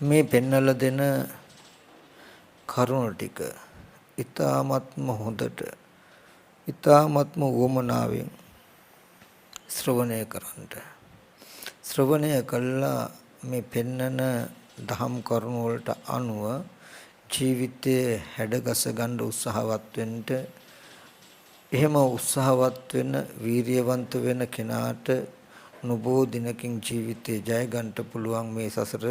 මේ පෙන්වලා දෙන කරුණ ටික ඊ타ත්ම හොඳට ඊ타ත්ම වමනාවෙන් ශ්‍රවණය කරන්න. ශ්‍රවණය කළා මේ පෙන්නන දහම් කරුණ වලට අනුව ජීවිතයේ හැඩගස ගන්න උත්සාහවත් වෙන්න. එහෙම උත්සාහවත් වෙන වීරියවන්ත වෙන කෙනාට නොබෝ දිනකින් ජීවිතේ ජය ගන්නට පුළුවන්, මේ සසර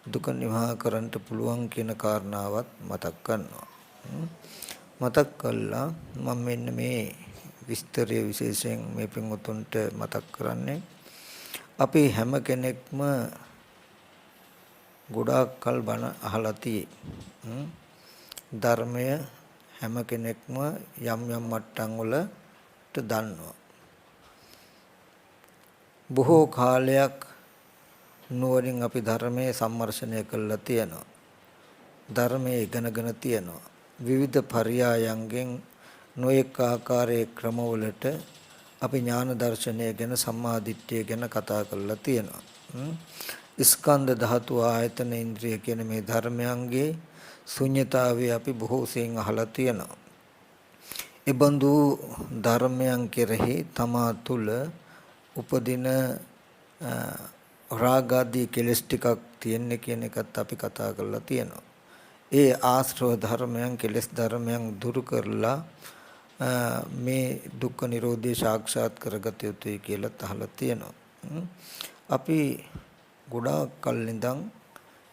දුක නිවා කරන්නට පුළුවන් කියන කාරණාවත් මතක් කරනවා. මතක් කළා මම මෙන්න මේ විස්තරය විශේෂයෙන් මේ පින්වතුන්ට මතක් කරන්නේ. අපි හැම කෙනෙක්ම ගොඩාක් කල් බණ අහලා තියෙයි. ධර්මය හැම කෙනෙක්ම යම් යම් මට්ටම් වලට දන්නවා. බොහෝ කාලයක් නුවණින් අපි ධර්මයේ සම්මර්ෂණය කළා තියෙනවා. ධර්මයේ ඉගෙනගෙන තියෙනවා. විවිධ පර්යායන්ගෙන් නොඑක ආකාරයේ ක්‍රමවලට අපි ඥාන දර්ශනය ගැන සම්මා දිට්ඨිය ගැන කතා කරලා තියෙනවා. ස්කන්ධ ධාතු ආයතන ඉන්ද්‍රිය කියන මේ ධර්මයන්ගේ ශුන්‍යතාවය අපි බොහෝ සෙයින් අහලා තියෙනවා. ඒ බඳු ධර්මයන් කෙරෙහි තමා තුළ උපදින රාගාදී කෙලෙස් ටිකක් තියෙන්නේ කියන එකත් අපි කතා කරලා තියෙනවා. ඒ ආශ්‍රව ධර්මයන් කෙලෙස් ධර්මයන් දුරු කරලා මේ දුක්ඛ නිරෝධය සාක්ෂාත් කරගත යුතුයි කියලා අහලා තියෙනවා. අපි ගොඩාක් කල් ඉඳන්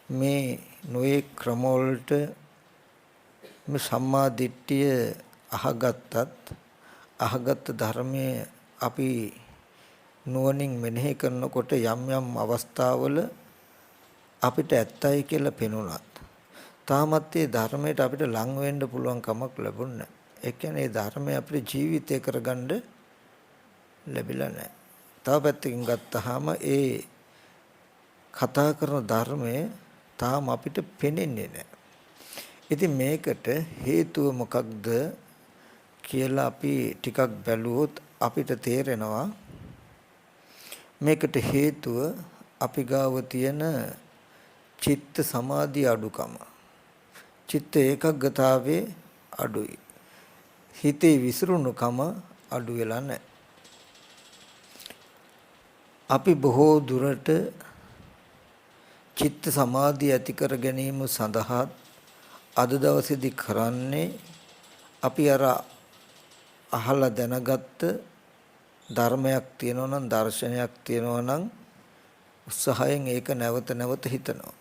මේ නොයේ ක්‍රම වලට මේ සම්මා දිට්ඨිය අහගත් ධර්මයේ අපි නුවණින් මෙනෙහි කරනකොට යම් යම් අවස්ථාවල අපිට ඇත්තයි කියලා පෙනුණත් තාමත් ඒ ධර්මයට අපිට ලං වෙන්න පුළුවන් කමක් ලැබුණේ නැහැ. ඒ කියන්නේ ධර්මය අපේ ජීවිතය කරගන්න ලැබිලා නැහැ. තව පැත්තකින් ගත්තාම ඒ කතා කරන ධර්මය තාම අපිට පෙනෙන්නේ නැහැ. ඉතින් මේකට හේතුව මොකක්ද කියලා අපි ටිකක් බැලුවොත් අපිට තේරෙනවා මේකට හේතුව අපි ගාව තියෙන චිත්ත සමාධි අඩුකම. චිත්ත ඒකග්ගතාවේ අඩුයි. හිතේ විසිරුණුකම අඩු වෙලා නැහැ. අපි බොහෝ දුරට චිත්ත සමාධිය ඇති කර ගැනීම සඳහා අද දවසේදී කරන්නේ අපි අර අහලා දැනගත්ත ධර්මයක් තියෙනවා නම් දර්ශනයක් තියෙනවා නම් උත්සාහයෙන් ඒක නැවත නැවත හිතනවා.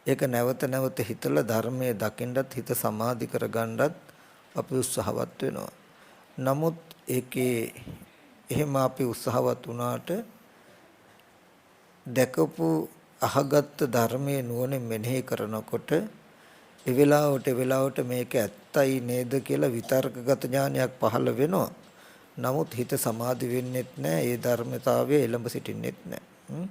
ඒක නැවත නැවත හිතලා ධර්මයේ දකින්නත් හිත සමාධි කරගන්නත් අපි උත්සාහවත් වෙනවා. නමුත් ඒකේ එහෙම අපි උත්සාහවත් වුණාට දැකපු අහගත් ධර්මයේ නුවණ මෙනෙහි කරනකොට ඒ වෙලාවට මේක ඇත්තයි නේද කියලා විතර්කගත ඥානයක් පහළ වෙනවා. නමුත් හිත සමාධි වෙන්නෙත් නැහැ. ඒ ධර්මතාවය එළඹ සිටින්නෙත් නැහැ.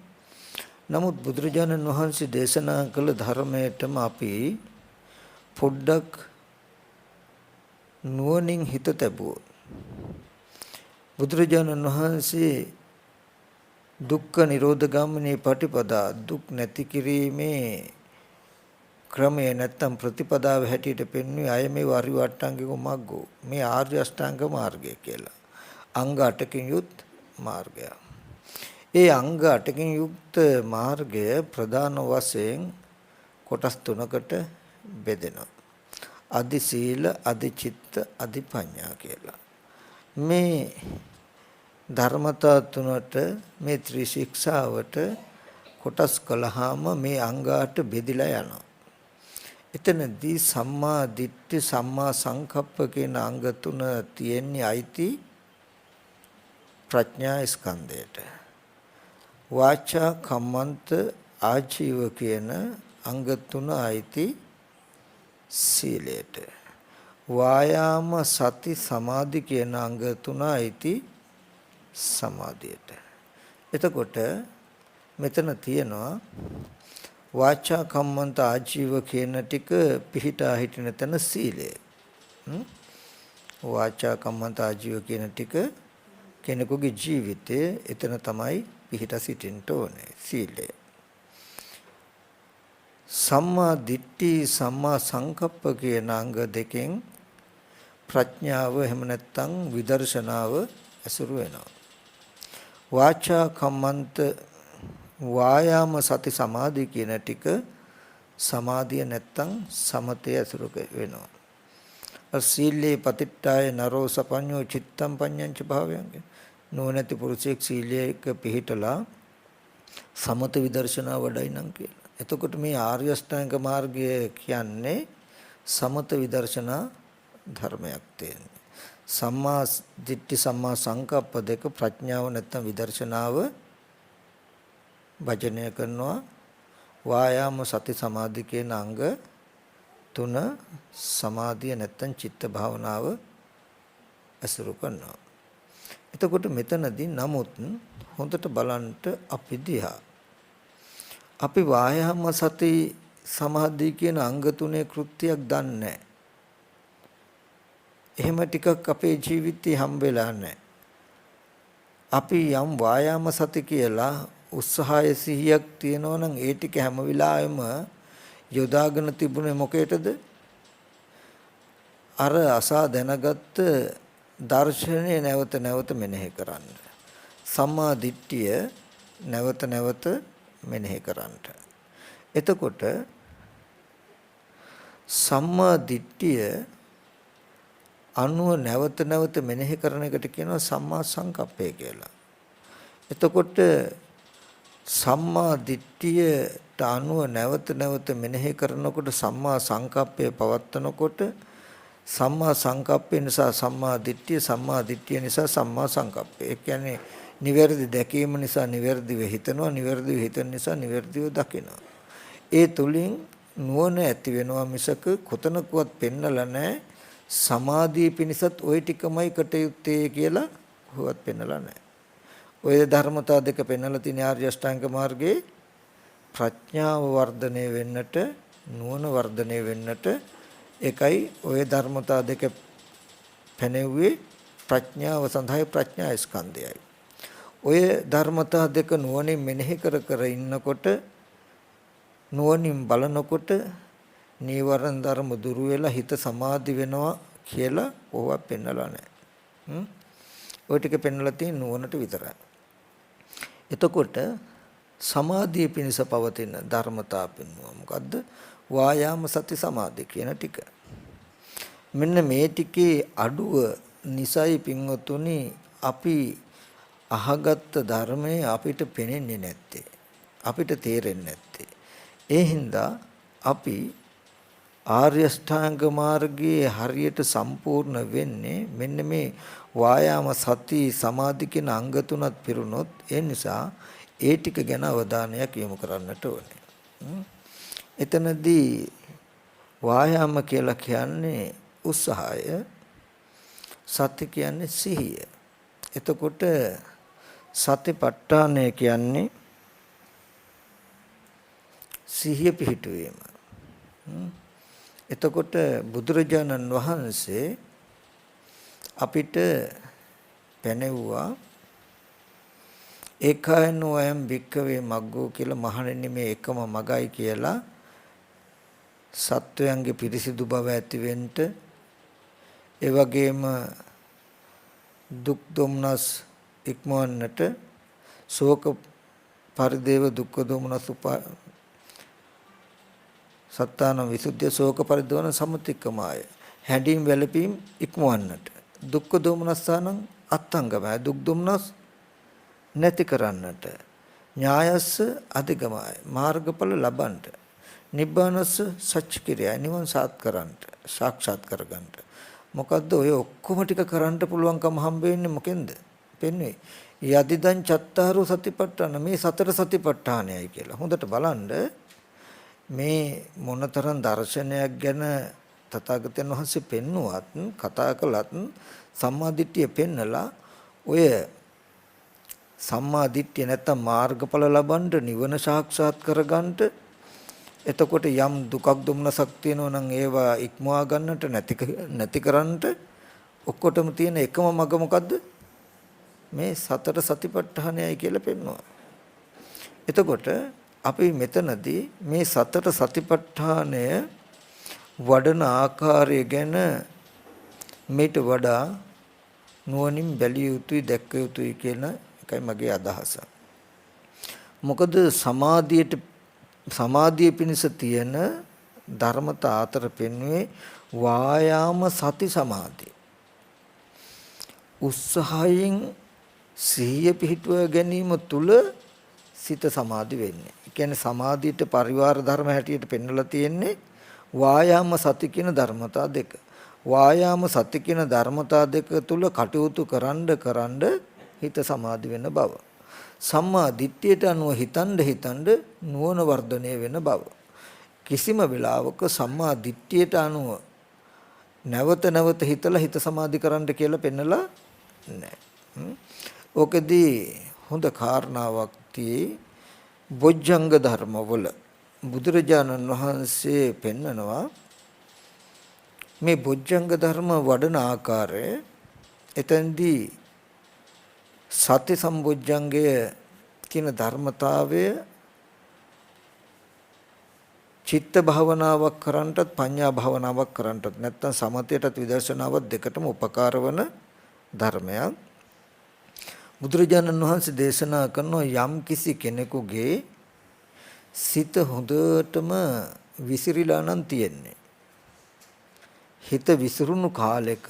නමුත් බුදුරජාණන් වහන්සේ දේශනා කළ ධර්මයටම අපි පොඩ්ඩක් නුවණින් හිත තැබුවොත් බුදුරජාණන් වහන්සේ දුක්ඛ නිරෝධ ගාමිනී පටිපදා දුක් නැති කිරීමේ ක්‍රමය නැත්තම් ප්‍රතිපදාව හැටියට පෙන්වන්නේ අය මේ වරිවට්ටංගික මග්ගෝ මේ ආර්ය අෂ්ටාංග මාර්ගය කියලා. අංග 8කින් යුත් මාර්ගය. ඒ අංග 8කින් යුක්ත මාර්ගය ප්‍රධාන වශයෙන් කොටස් තුනකට බෙදෙනවා. අදි සීල, අදි චිත්ත, අදි පඤ්ඤා කියලා. මේ ධර්මතා තුනට මේ ත්‍රිශික්ෂාවට කොටස් කළාම මේ අංග 8 බෙදිලා යනවා. එතනදී සම්මා දිට්ඨි සම්මා සංකප්ප කියන අංග තුන තියෙන්නේ අයිති ප්‍රඥා ස්කන්ධයට. වාචා කම්මන්ත ආජීව කියන අංග තුන අයිති සීලයට. වායාම සති සමාධි කියන අංග තුන අයිති සමාධියට. එතකොට මෙතන තියෙනවා වාචා කම්මන්ත ආජීව කියන ටික පිහිටා හිටින තැන සීලය. වාචා කම්මන්ත ආජීව කියන ටික කෙනෙකුගේ ජීවිතයේ එතන තමයි පිහිටා සිටින්න ඕනේ සීලය. සම්මා දිට්ඨි සම්මා සංකප්ප කියන අංග දෙකෙන් ප්‍රඥාව එහෙම නැත්නම් විදර්ශනාව ඇසුරු වෙනවා. වාචා කම්මන්ත වායාම සති සමාධි කියන ටික සමාධිය නැත්නම් සමතය ඇසුරු වෙනවා. සීලේ පතිට්ඨාය නරෝ සපඤ්ඤෝ චිත්තම් පඤ්ඤංච භාවයන්. නොනැති පුරුෂයෙක් සීලයක පිළිහිටලා සමත විදර්ශනා වඩයි නම් කියලා. එතකොට මේ ආර්ය අෂ්ටාංග මාර්ගය කියන්නේ සමත විදර්ශනා ධර්මයක් තියෙනවා. සම්මා දිට්ඨි සම්මා සංකප්ප දෙක ප්‍රඥාව නැත්නම් විදර්ශනාව වචනය කරනවා. වායාම සති සමාධි කියන අංග තුන සමාධිය නැත්නම් චිත්ත භාවනාව අසුරු කරනවා. එතකොට මෙතනදී නමුත් හොඳට බලන්න අපි දිහා අපි වායාම සති සමාධි කියන අංග තුනේ කෘත්‍යයක් දන්නේ නැහැ. එහෙම ටිකක් අපේ ජීවිතේ හම් වෙලා නැහැ. අපි යම් වායාම සති කියලා උත්සාහය සිහියක් තියෙනවා නම් ඒ ටික හැම වෙලාවෙම යොදාගෙන තිබුණේ මොකේටද? අර අසා දැනගත්ත දර්ශනය නැවත නැවත මෙනෙහි කරන්න. සම්මා දිට්ඨිය නැවත නැවත මෙනෙහි කරන්න. එතකොට සම්මා දිට්ඨිය අනුව නැවත නැවත මෙනෙහි කරන එකට කියනවා සම්මා සංකප්පය කියලා. එතකොට සම්මා දිට්ඨියට අනුව නැවත නැවත මෙනෙහි කරනකොට සම්මා සංකප්පය පවත්නකොට සම්මා සංකප්පය නිසා සම්මා දිට්ඨිය, සම්මා දිට්ඨිය නිසා සම්මා සංකප්පය. ඒ කියන්නේ නිවැරදි දැකීම නිසා නිවැරදිව හිතනවා, නිවැරදිව හිතන නිසා නිවැරදිව දකිනවා. ඒ තුලින් නුවණ ඇති වෙනවා මිසක කොතනකවත් පෙන්නලා නැහැ සමාධිය පිණිසත් ওই ටිකමයි කටයුත්තේ කියලා කොහොවත් පෙන්නලා නැහැ. ඔය ධර්මතා දෙක පෙන්වලා තියෙන ආර්ය අෂ්ටාංග මාර්ගයේ ප්‍රඥාව වර්ධනය වෙන්නට, නුවණ වර්ධනය වෙන්නට ඒකයි ඔය ධර්මතා දෙක පැනෙව්වේ ප්‍රඥාව සඳහා ප්‍රඥා ස්කන්ධයයි. ඔය ධර්මතා දෙක නුවණින් මෙනෙහි කර කර ඉන්නකොට නුවණින් බලනකොට නීවරණ ධර්ම දුරු වෙලා හිත සමාධි වෙනවා කියලා ඕවා පෙන්වලා නැහැ. ඔය ටික පෙන්වලා තියෙන නුවණට විතරයි. එතකොට සමාධිය පිණිස පවතින ධර්මතා පෙන්වුවා. මොකද්ද? වායාම සති සමාධි කියන ටික. මෙන්න මේ ටිකේ අඩුව නිසයි පින්වතුනි අපි අහගත්ත ධර්මයේ අපිට පෙනෙන්නේ නැත්තේ. අපිට තේරෙන්නේ නැත්තේ. ඒ හින්දා අපි ආර්ය අෂ්ටාංග මාර්ගයේ හරියට සම්පූර්ණ වෙන්නේ මෙන්න මේ වායාම සති සමාධි කියන අංග තුනත් පිරුණොත් ඒ නිසා ඒ ටික ගැන අවධානයක් යොමු කරන්නට ඕනේ. එතනදී වායාම කියලා කියන්නේ උත්සාහය, සති කියන්නේ සිහිය. එතකොට සතිපට්ඨානය කියන්නේ සිහිය පිහිටුවීම. එතකොට බුදුරජාණන් වහන්සේ අපිට පැනෙවුවා ඒකායනෝ අයම් භික්ඛවේ මග්ගෝ කියලා මහණෙනි මේ එකම මගයි කියලා සත්වයන්ගේ පිරිසිදු බව ඇති වෙන්න ඒ වගේම දුක් දුම්නස් ඉක්මවන්නට ශෝක පරිදේව දුක්ඛ දෝමනස් සත්තාන විසුද්ධිය ශෝක පරිදෝන සමුතික්කමාය හැඬීම් වැළපීම් ඉක්මවන්නට දුක්ඛ දෝමනස්සානං අත්ංගමය දුක් දුම්නස් නැති කරන්නට ඥායස්ස අධිගමය මාර්ගඵල ලබන්නට නිබ්බානස්ස සච්ච කිරිය නිවන් සාක්ෂාත් කරගන්නට මොකද්ද ඔය ඔක්කොම ටික කරන්න පුළුවන්කම හම්බ වෙන්නේ මොකෙන්ද පෙන්වේ යදිදං චත්තාරු සතිපට්ඨාන මේ සතර සතිපට්ඨානයයි කියලා හොඳට බලන්න මේ මොනතරම් දර්ශනයක් ගැන තථාගතයන් වහන්සේ පෙන්නුවත් කතා කළත් සම්මා දිට්ඨිය පෙන්නලා ඔය සම්මා දිට්ඨිය නැත්තම් මාර්ගඵල ලබන්න නිවන සාක්ෂාත් කරගන්නට එතකොට යම් දුකක් දුම්නසක් තියෙනවා නම් ඒවා ඉක්මවා ගන්නට නැති කරන්නට ඔක්කොටම තියෙන එකම මඟ මොකද්ද මේ සතර සතිපට්ඨානයයි කියලා පෙන්වනවා. එතකොට අපි මෙතනදී මේ සතර සතිපට්ඨානය වඩන ආකාරය ගැන මේට වඩා නුවණින් බැලිය යුතුයි දැක්ක යුතුයි කියන එකයි මගේ අදහස. මොකද සමාධිය පිණිස තියෙන ධර්මතා අතර පෙන්වේ වායාම සති සමාධි. උත්සාහයෙන් සිහිය පිහිටුව ගැනීම තුල සිත සමාධි වෙන්නේ. ඒ කියන්නේ සමාධියට පරිවාර ධර්ම හැටියට පෙන්වලා තියෙන්නේ වායාම සති කියන ධර්මතා දෙක. වායාම සති කියන ධර්මතා දෙක තුල කටයුතු කරන්න හිත සමාධි වෙන බව. සම්මා දිට්ඨියට අනුව හිතන්න නුවණ වර්ධනය වෙන බව. කිසිම වෙලාවක සම්මා දිට්ඨියට අනුව නැවත හිතලා හිත සමාධි කරන්න කියලා පෙන්නලා නැහැ. ඕකෙදී හොඳ කාරණාවක් tie බොජ්ජංග ධර්මවල බුදුරජාණන් වහන්සේ පෙන්නනවා මේ බොජ්ජංග ධර්ම වඩන ආකාරය. එතෙන්දී සති සම්බොජ්ජංගය කියන ධර්මතාවය චිත්ත භාවනාවක් කරන්නටත් පඤ්ඤා භාවනාවක් කරන්නටත් නැත්නම් සමතයටත් විදර්ශනාවත් දෙකටම උපකාර වන ධර්මයක්. බුදුරජාණන් වහන්සේ දේශනා කරන යම් කිසි කෙනෙකුගේ සිත හොඳටම විසිරීලා නම් තියෙන්නේ. හිත විසිරුණු කාලෙක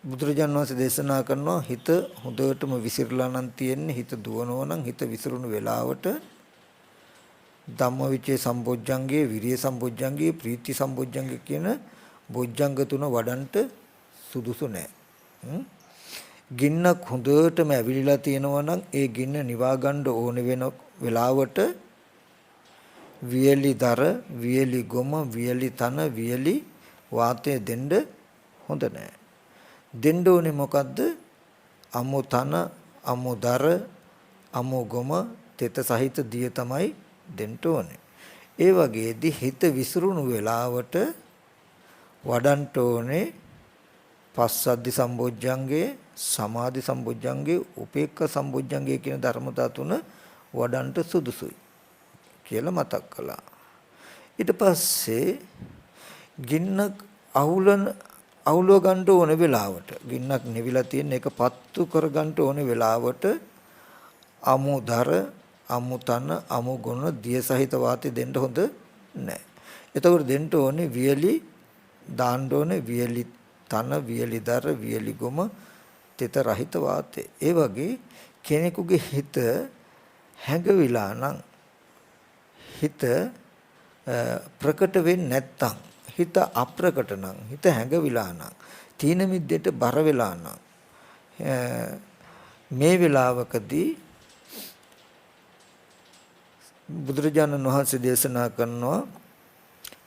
බුදුරජාණන් වහන්සේ දේශනා කරනවා හිත හොඳටම විසිරලා නම් තියෙන්නේ. හිත දුවනවා නම් හිත විසිරුණු වෙලාවට ධම්මවිචේ සම්බොජ්ජංගේ, විරිය සම්බොජ්ජංගේ, ප්‍රීති සම්බොජ්ජංගේ කියන බොජ්ජංග තුන වඩන්ට සුදුසු නැහැ. ගින්නක් හොඳටම ඇවිලිලා තියෙනවා නම් ඒ ගින්න නිවා ගන්න ඕන වෙන වෙලාවට වියලි දර, වියලි ගොම, වියලි තන, වියලි වාතය දෙන්න හොඳ නැහැ. දෙන්න ඕනේ මොකද්ද? අමු තන, අමු දර, අමු ගොම, තෙත සහිත දිය තමයි දෙන්න ඕනේ. ඒ වගේදී හිත විසිරුණු වෙලාවට වඩන්න ඕනේ පස්සද්ධි සම්බොජ්ජංගේ, සමාධි සම්බොජ්ජංගේ, උපේක්ඛා සම්බොජ්ජංගේ කියන ධර්මතා තුන වඩන්ට සුදුසුයි කියලා මතක් කළා. ඊට පස්සේ ගින්නක් අවුලව ගන්න ඕන වෙලාවට, ගින්නක් නිවිලා තියෙන එක පත්තු කර ගන්න ඕන වෙලාවට අමුදර, අමුතන, අමුගුණ, දිය සහිත වාතය දෙන්න හොඳ නැහැ. එතකොට දෙන්න ඕනේ වියලි දාන්න ඕනේ වියලි තන, වියලි දර, වියලි ගොම, තෙත රහිත වාතය. ඒ වගේ කෙනෙකුගේ හිත හැඟවිලා නම්, හිත ප්‍රකට වෙන්නේ නැත්තම්, හිත අප්‍රකට නම්, හිත හැඟවිලා නම්, තීන මිද්දේට බර වෙලා නම්, මේ වෙලාවකදී බුදුරජාණන් වහන්සේ දේශනා කරනවා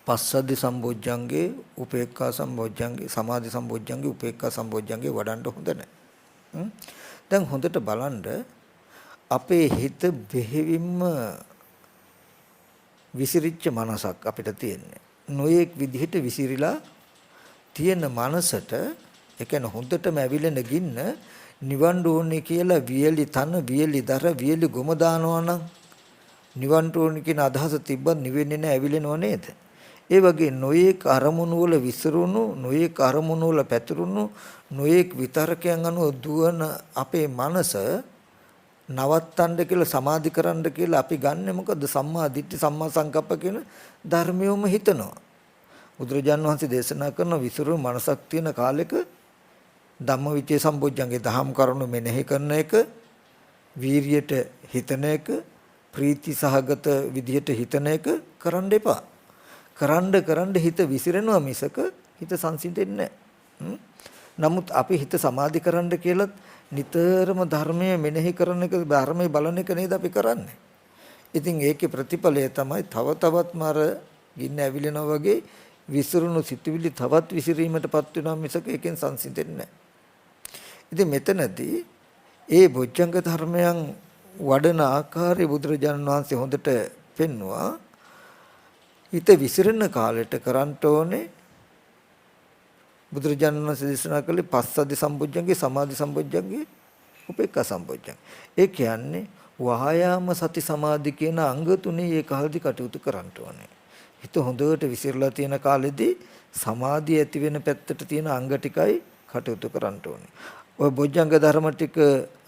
පස්සද්ධි සම්බොජ්ජංගේ, උපේක්ඛා සම්බොජ්ජංගේ, සමාධි සම්බොජ්ජංගේ, උපේක්ඛා සම්බොජ්ජංගේ වඩන්න හොඳ නැහැ. දැන් හොඳට බලන්න අපේ හිත බෙහෙවින්ම විසිරිච්ච මනසක් අපිට තියෙන්නේ. නොයෙක් විදිහට විසිරිලා තියෙන මනසට, ඒ කියන්නේ හොඳටම ඇවිලෙන ගින්න නිවන්න ඕනේ කියලා වියලි තන, වියලි දර, වියලි ගොම දානවා නම් නිවන්න ඕනේ කියන අදහස තිබ්බත් නිවෙන්නේ නැහැ, ඇවිලෙනව නේද? ඒ වගේ නොයෙක් අරමුණු වල විසිරුණු, නොයෙක් අරමුණු වල පැතිරුණු, නොයෙක් විතරකයන් අනුව දුවන අපේ මනස නවත්තන්න කියලා, සමාධි කරන්න කියලා අපි ගන්නෙ මොකද? සම්මා දිට්ඨි, සම්මා සංකප්ප කියන ධර්මියොම හිතනවා. බුදුරජාණන් වහන්සේ දේශනා කරන විසිරුණු මනසක් තියෙන කාලෙක ධම්මවිචේ සම්බොජ්ජංගේ දහම් කරුණු මෙනෙහි කරන එක, වීරියට හිතන එක, ප්‍රීති සහගත විදියට හිතන එක කරන්න එපා. කරන්න හිත විසිරෙනවා මිසක හිත සංසිඳෙන්නේ නැහැ. නමුත් අපි හිත සමාධි කරන්න කියලා නිතරම ධර්මයේ මෙනෙහි කරන එක, ධර්මයේ බලන එක නේද අපි කරන්නේ. ඉතින් ඒකේ ප්‍රතිඵලය තමයි තව තවත්ම අර ගින්න ඇවිලෙනා වගේ විසිරුණු සිතුවිලි තවත් විසිරීමටපත් වෙනවා මිසක ඒකෙන් සංසිඳෙන්නේ නැහැ. ඉතින් මෙතනදී ඒ බොජ්ජංග ධර්මයන් වඩන ආකාරය බුදුරජාණන් වහන්සේ හොඳට පෙන්වුවා. හිත විසිරෙන කාලෙට කරන්න ඕනේ බුදුරජාණන් වහන්සේ දේශනා කළේ පස්සද්ධි සම්බොජ්ජංගේ, සමාධි සම්බොජ්ජංගේ, උපේක්ඛා සම්බොජ්ජංග. ඒ කියන්නේ වහායාම සති සමාධි කියන අංග තුනේ ඒ කාලෙදි කටයුතු කරන්න ඕනේ. හිත හොඳට විසිරලා තියෙන කාලෙදි සමාධිය ඇති වෙන පැත්තට තියෙන අංග ටිකයි කටයුතු කරන්න ඕනේ. ඔය බොජ්ජංග ධර්ම ටික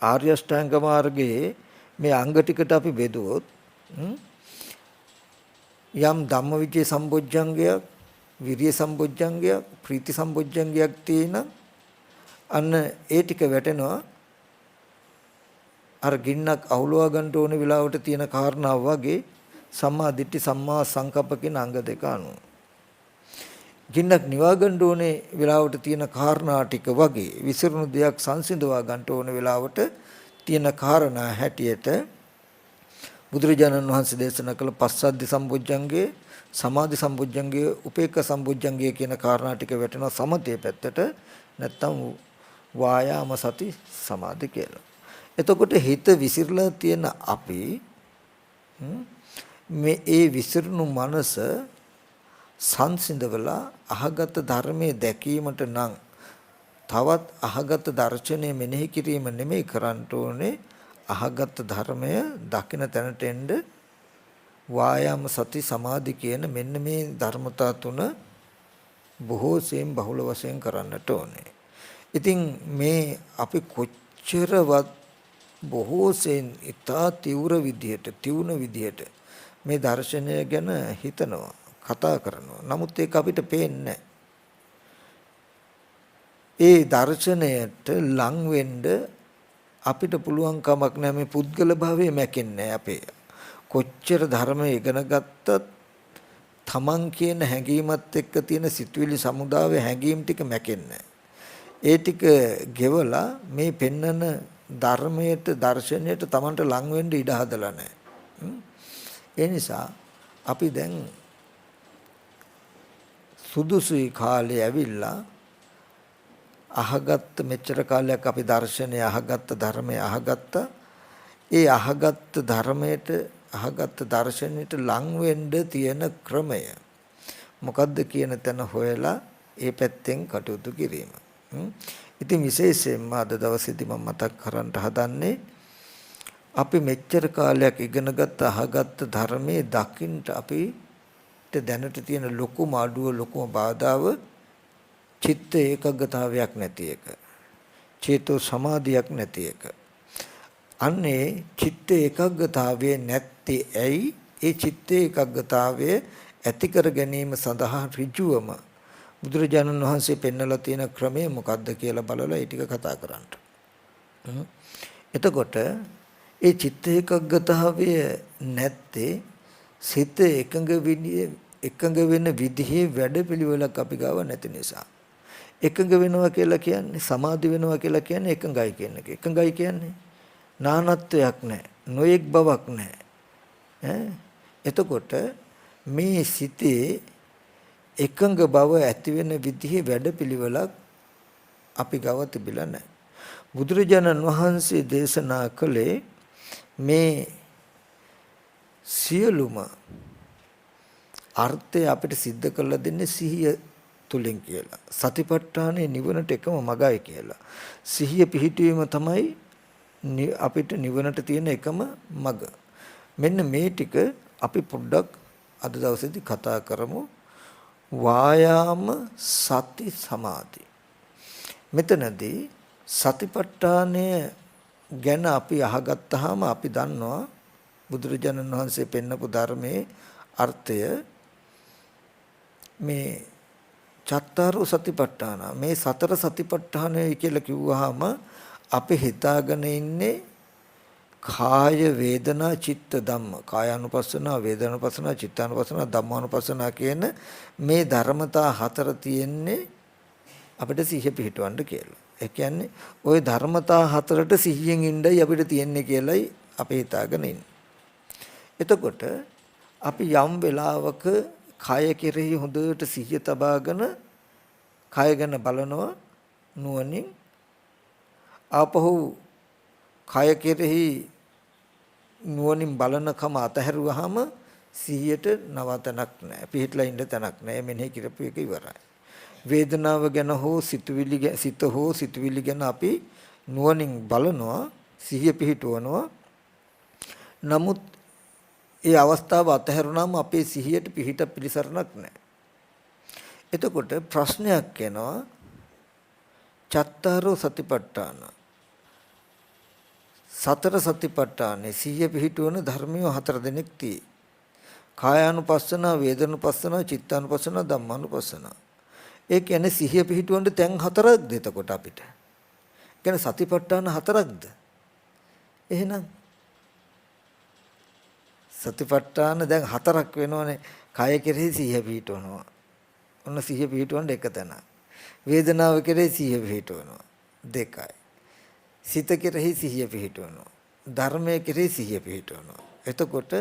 ආර්ය අෂ්ටාංග මාර්ගයේ මේ අංග ටිකට අපි බෙදුවොත් යම් ධම්මවිචේ සම්බොජ්ජංගයක්, විරිය සම්බොජ්ජංගයක්, ප්‍රීති සම්බොජ්ජංගයක් තියෙන අන්න ඒ ටික වැටෙනවා අර ගින්නක් අහුලවා ගන්න ඕන වෙලාවට තියෙන කාරණාව වගේ සම්මා දිට්ඨි සම්මා සංකප්ප කියන අංග දෙක අනුව. ගින්නක් නිවා ගන්න ඕනේ වෙලාවට තියෙන කාරණා ටික වගේ විසිරුණු දෙයක් සංසිඳවා ගන්න ඕන වෙලාවට තියෙන කාරණා හැටියට බුදුරජාණන් වහන්සේ දේශනා කළ පස්සද්ධි සම්බොජ්ජංගේ, සමාධි සම්බොජ්ජංගේ, උපේක්ඛ සම්බොජ්ජංගේ කියන කාරණා ටික වැටෙනවා සමතේ පැත්තට, නැත්තම් වායාම සති සමාධි කියලා. එතකොට හිත විසිරලා තියෙන අපි මේ ඒ විසිරුණු මනස සංසිඳවලා අහගත ධර්මයේ දැකීමට නම් තවත් අහගත දර්ශනය මෙනෙහි කිරීම නෙමෙයි කරන්න ඕනේ, අහගත ධර්මය දකින තැනට එන්න වායාම සති සමාධි කියන මෙන්න මේ ධර්මතා තුන බොහෝ සෙයින් බහුල වශයෙන් කරන්නට ඕනේ. ඉතින් මේ අපි කොච්චරවත් බොහෝ සෙයින් ඉතා තීව්‍ර විදියට මේ දර්ශනය ගැන හිතනවා, කතා කරනවා. නමුත් ඒක අපිට පේන්නේ ඒ දර්ශනයට ලං වෙන්න අපිට පුළුවන් කමක් නැහැ. මේ පුද්ගල භාවයේ මැකෙන්නේ අපේ. කොච්චර ධර්මය ඉගෙන ගත්තත් තමන් කියන හැඟීමත් එක්ක තියෙන සිතුවිලි සමුදාවේ හැඟීම් ටික මැකෙන්නේ. ඒ ටික ගෙවලා මේ පෙන්නන ධර්මයට දර්ශනයට තමන්ට ලං වෙන්න ඉඩ හදලා නැහැ. ඒ නිසා අපි දැන් සුදුසුයි කාලේ ඇවිල්ලා අහගත්ත මෙච්චර කාලයක් අපි දර්ශනය අහගත්ත ධර්මය අහගත්ත ඒ අහගත්ත ධර්මයට අහගත්ත දර්ශනයට ලං වෙන්න තියෙන ක්‍රමය මොකද්ද කියන තැන හොයලා ඒ පැත්තෙන් කටයුතු කිරීම. ඉතින් විශේෂයෙන්ම අද දවසේදී මම මතක් කරන්න හදන්නේ අපි මෙච්චර කාලයක් ඉගෙනගත් අහගත්ත ධර්මයේ දකින්න අපිට දැනට තියෙන ලොකුම අඩුව ලොකුම බාධාව චිත්ත ඒකග්ගතාවයක් නැති එක. චේතෝ සමාධියක් නැති එක. අන්නේ චිත්ත ඒකග්ගතාවයේ නැත්තේ ඇයි? ඒ චිත්ත ඒකග්ගතාවය ඇති කර ගැනීම සඳහා ඍජුවම බුදුරජාණන් වහන්සේ පෙන්වලා තියෙන ක්‍රමය මොකක්ද කියලා බලලා ඒ ටික කතා කරන්න. එතකොට ඒ චිත්ත ඒකග්ගතාවය නැත්තේ සිත එකඟ වෙන විදිහේ වැඩපිළිවෙලක් අපි ගාව නැති නිසා. එකඟ වෙනවා කියලා කියන්නේ සමාධි වෙනවා කියලා කියන්නේ එකඟයි කියන එක. එකඟයි කියන්නේ නානත්වයක් නැහැ, නොයෙක් බවක් නැහැ. එතකොට මේ සිතේ එකඟ බව ඇති වෙන විදිහේ වැඩපිළිවෙලක් අපි ගාව තිබිලා නැහැ. බුදුරජාණන් වහන්සේ දේශනා කළේ මේ සියලුම අර්ථය අපිට සිද්ධ කරලා දෙන්නේ සිහිය තුලින් කියලා. සතිපට්ඨානේ නිවනට එකම මගයි කියලා. සිහිය පිහිටීම තමයි අපිට නිවනට තියෙන එකම මග. මෙන්න මේ ටික අපි පොඩ්ඩක් අද දවසේදී කතා කරමු. වායාම සති සමාධි. මෙතනදී සතිපට්ඨානය ගැන අපි අහගත්තාම අපි දන්නවා බුදුරජාණන් වහන්සේ පෙන්නපු ධර්මයේ අර්ථය මේ චත්තාරෝ සතිපට්ඨාන මේ සතර සතිපට්ඨානය කියලා කිව්වහම අපි හිතාගෙන ඉන්නේ කාය වේදනා චිත්ත ධම්ම කායානුපස්සනා වේදනානුපස්සනා චිත්තානුපස්සනා ධම්මානුපස්සනා කියන මේ ධර්මතා හතර තියෙන්නේ අපිට සිහිය පිහිටවන්න කියලා. ඒ කියන්නේ ওই ධර්මතා හතරට සිහියෙන් ඉඳයි අපිට තියෙන්නේ කියලායි අපි හිතාගෙන ඉන්නේ. එතකොට අපි යම් වෙලාවක කය කෙරෙහි හොඳට සිහිය තබාගෙන කය ගැන බලනවා නුවණින් ආපහු කය කෙරෙහි නුවණින් බලනකම අතහැරුවාම සිහියට නවතනක් නැහැ. පිහිටලා ඉන්න තැනක් නැහැ. මෙනෙහි කරපු එක ඉවරයි. වේදනාව ගැන හෝ සිත හෝ සිතුවිලි ගැන අපි නුවණින් බලනවා සිහිය පිහිටවනවා. නමුත් ඒ අවස්ථාව අතහැරුණාම අපේ සිහියට පිහිට පිළිසරණක් නැහැ. එතකොට ප්‍රශ්නයක් එනවා චත්තාරෝ සතිපට්ඨාන සතර සතිපට්ඨානේ සිහිය පිහිටවන ධර්මිය හතර දෙනෙක් තියෙයි. කායානුපස්සන, වේදනුපස්සන, චිත්තානුපස්සන, ධම්මානුපස්සන. ඒ කියන්නේ සිහිය පිහිටවන්න තැන් හතරක්ද එතකොට අපිට. කියන්නේ සතිපට්ඨාන හතරක්ද? එහෙනම් සතිපට්ඨාන දැන් හතරක් වෙනවනේ. කය කෙරෙහි සිහිය පිහිටවනවා. ඔන්න සිහිය පිහිටවන්න එක තැන. වේදනාව කෙරෙහි සිහිය පිහිටවනවා. දෙකයි. සිත කෙරෙහි සිහිය පිහිටවනවා. ධර්මයේ කෙරෙහි සිහිය පිහිටවනවා. එතකොට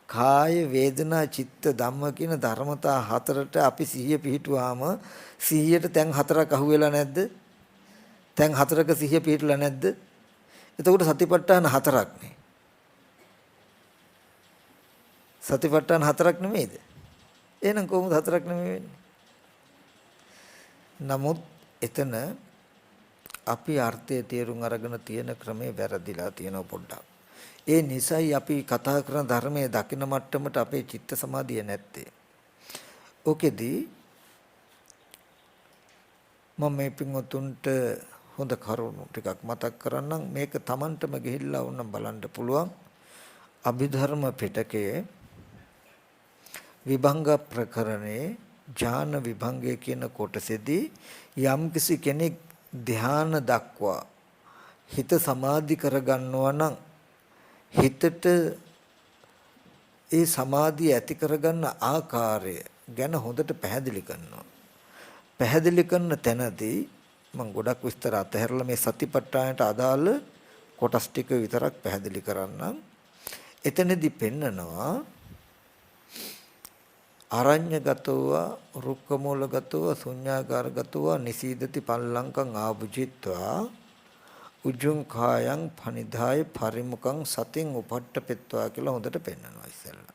කාය වේදනා චිත්ත ධම්ම කියන ධර්මතා හතරට අපි සිහිය පිහිටුවාම සිහියට තැන් හතරක් අහුවෙලා නැද්ද? තැන් හතරක සිහිය පිහිටලා නැද්ද? එතකොට සතිපට්ඨාන හතරක් නේ. සතිපට්ඨාන හතරක් නෙමෙයිද? එහෙනම් කොහොමද හතරක් නෙමෙයි වෙන්නේ? නමුත් එතන අපි අර්ථය තේරුම් අරගෙන තියෙන ක්‍රමේ වැරදිලා තියෙනවා පොඩ්ඩක්. ඒ නිසයි අපි කතා කරන ධර්මයේ දකින මට්ටමට අපේ චිත්ත සමාධිය නැත්තේ. ඕකෙදී මම මේ පින්වතුන්ට හොඳ කරුණු ටිකක් මතක් කරන්නම්. මේක Tamanටම ගිහිල්ලා වුණා බලන්න පුළුවන්. අභිධර්ම පිටකයේ විභංග ප්‍රකරණේ ඥාන විභංගය කියන කොටසේදී යම්කිසි කෙනෙක් ධ්‍යාන දක්වා හිත සමාධි කරගන්නවා නම් හිතට ඒ සමාධිය ඇති කරගන්න ආකාරය ගැන හොඳට පැහැදිලි කරනවා. පැහැදිලි කරන තැනදී මම ගොඩක් විස්තර අතහැරලා මේ සතිපට්ඨානට අදාළ කොටස් ටික විතරක් පැහැදිලි කරන්නම්. එතනදී පෙන්නනවා අරඤ්‍යගතව රුක්කමූලගතව ශුඤ්ඤාගාරගතව නිසීදති පල්ලංකං ආභුජිත්වා උජුං කායං පනිදාය පරිමුඛං සතින් උපට්ඨපෙත්වා කියලා හොඳට පෙන්නනවා ඉස්සෙල්ලා.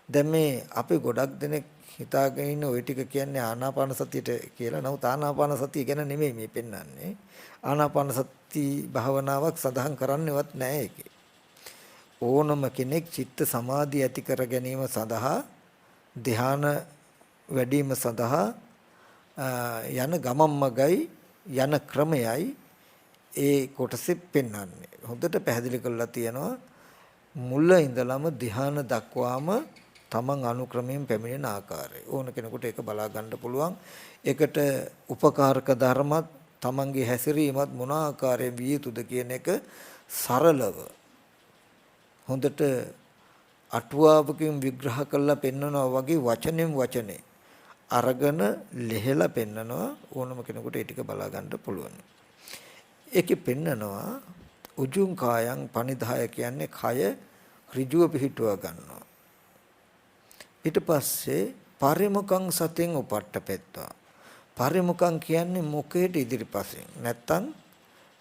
දැන් මේ අපි ගොඩක් දෙනෙක් හිතාගෙන ඉන්න ওই ටික කියන්නේ ආනාපාන සතියට කියලා. නමුත් ආනාපාන සතිය ගැන නෙමෙයි මේ පෙන්වන්නේ. ආනාපාන සති භාවනාවක් සඳහන් කරන්නේවත් නැහැ ඒකේ. ඕනම කෙනෙක් චිත්ත සමාධිය ඇති කර ගැනීම සඳහා ධ්‍යාන වැඩිම සඳහා යන ගමන් මගයි යන ක්‍රමයයි ඒ කොටසෙ පෙන්වන්නේ. හොඳට පැහැදිලි කරලා තියෙනවා මුල ඉඳලම ධ්‍යාන දක්වාම තමන් අනුක්‍රමයෙන් පැමිණෙන ආකාරය. ඕන කෙනෙකුට ඒක බලා ගන්න පුළුවන්. ඒකට උපකාරක ධර්මත් තමන්ගේ හැසිරීමත් මොන ආකාරයෙන් විය යුතුද කියන එක සරලව හොඳට අටුවාවකින් විග්‍රහ කරලා පෙන්නනවා වගේ වචනෙන් වචනේ අරගෙන ලෙහෙලා පෙන්නනවා. ඕනම කෙනෙකුට ඒ ටික බලා ගන්න පුළුවන්. ඒකේ පෙන්නනවා උජුං කායං පනිදාය කියන්නේ කය ඍජුව පිහිටුව ගන්නවා. ඊට පස්සේ පරිමුඛං සතෙන් උපට්ඨපෙත්වා. පරිමුඛං කියන්නේ මුඛයට ඉදිරිපසින් නැත්තම්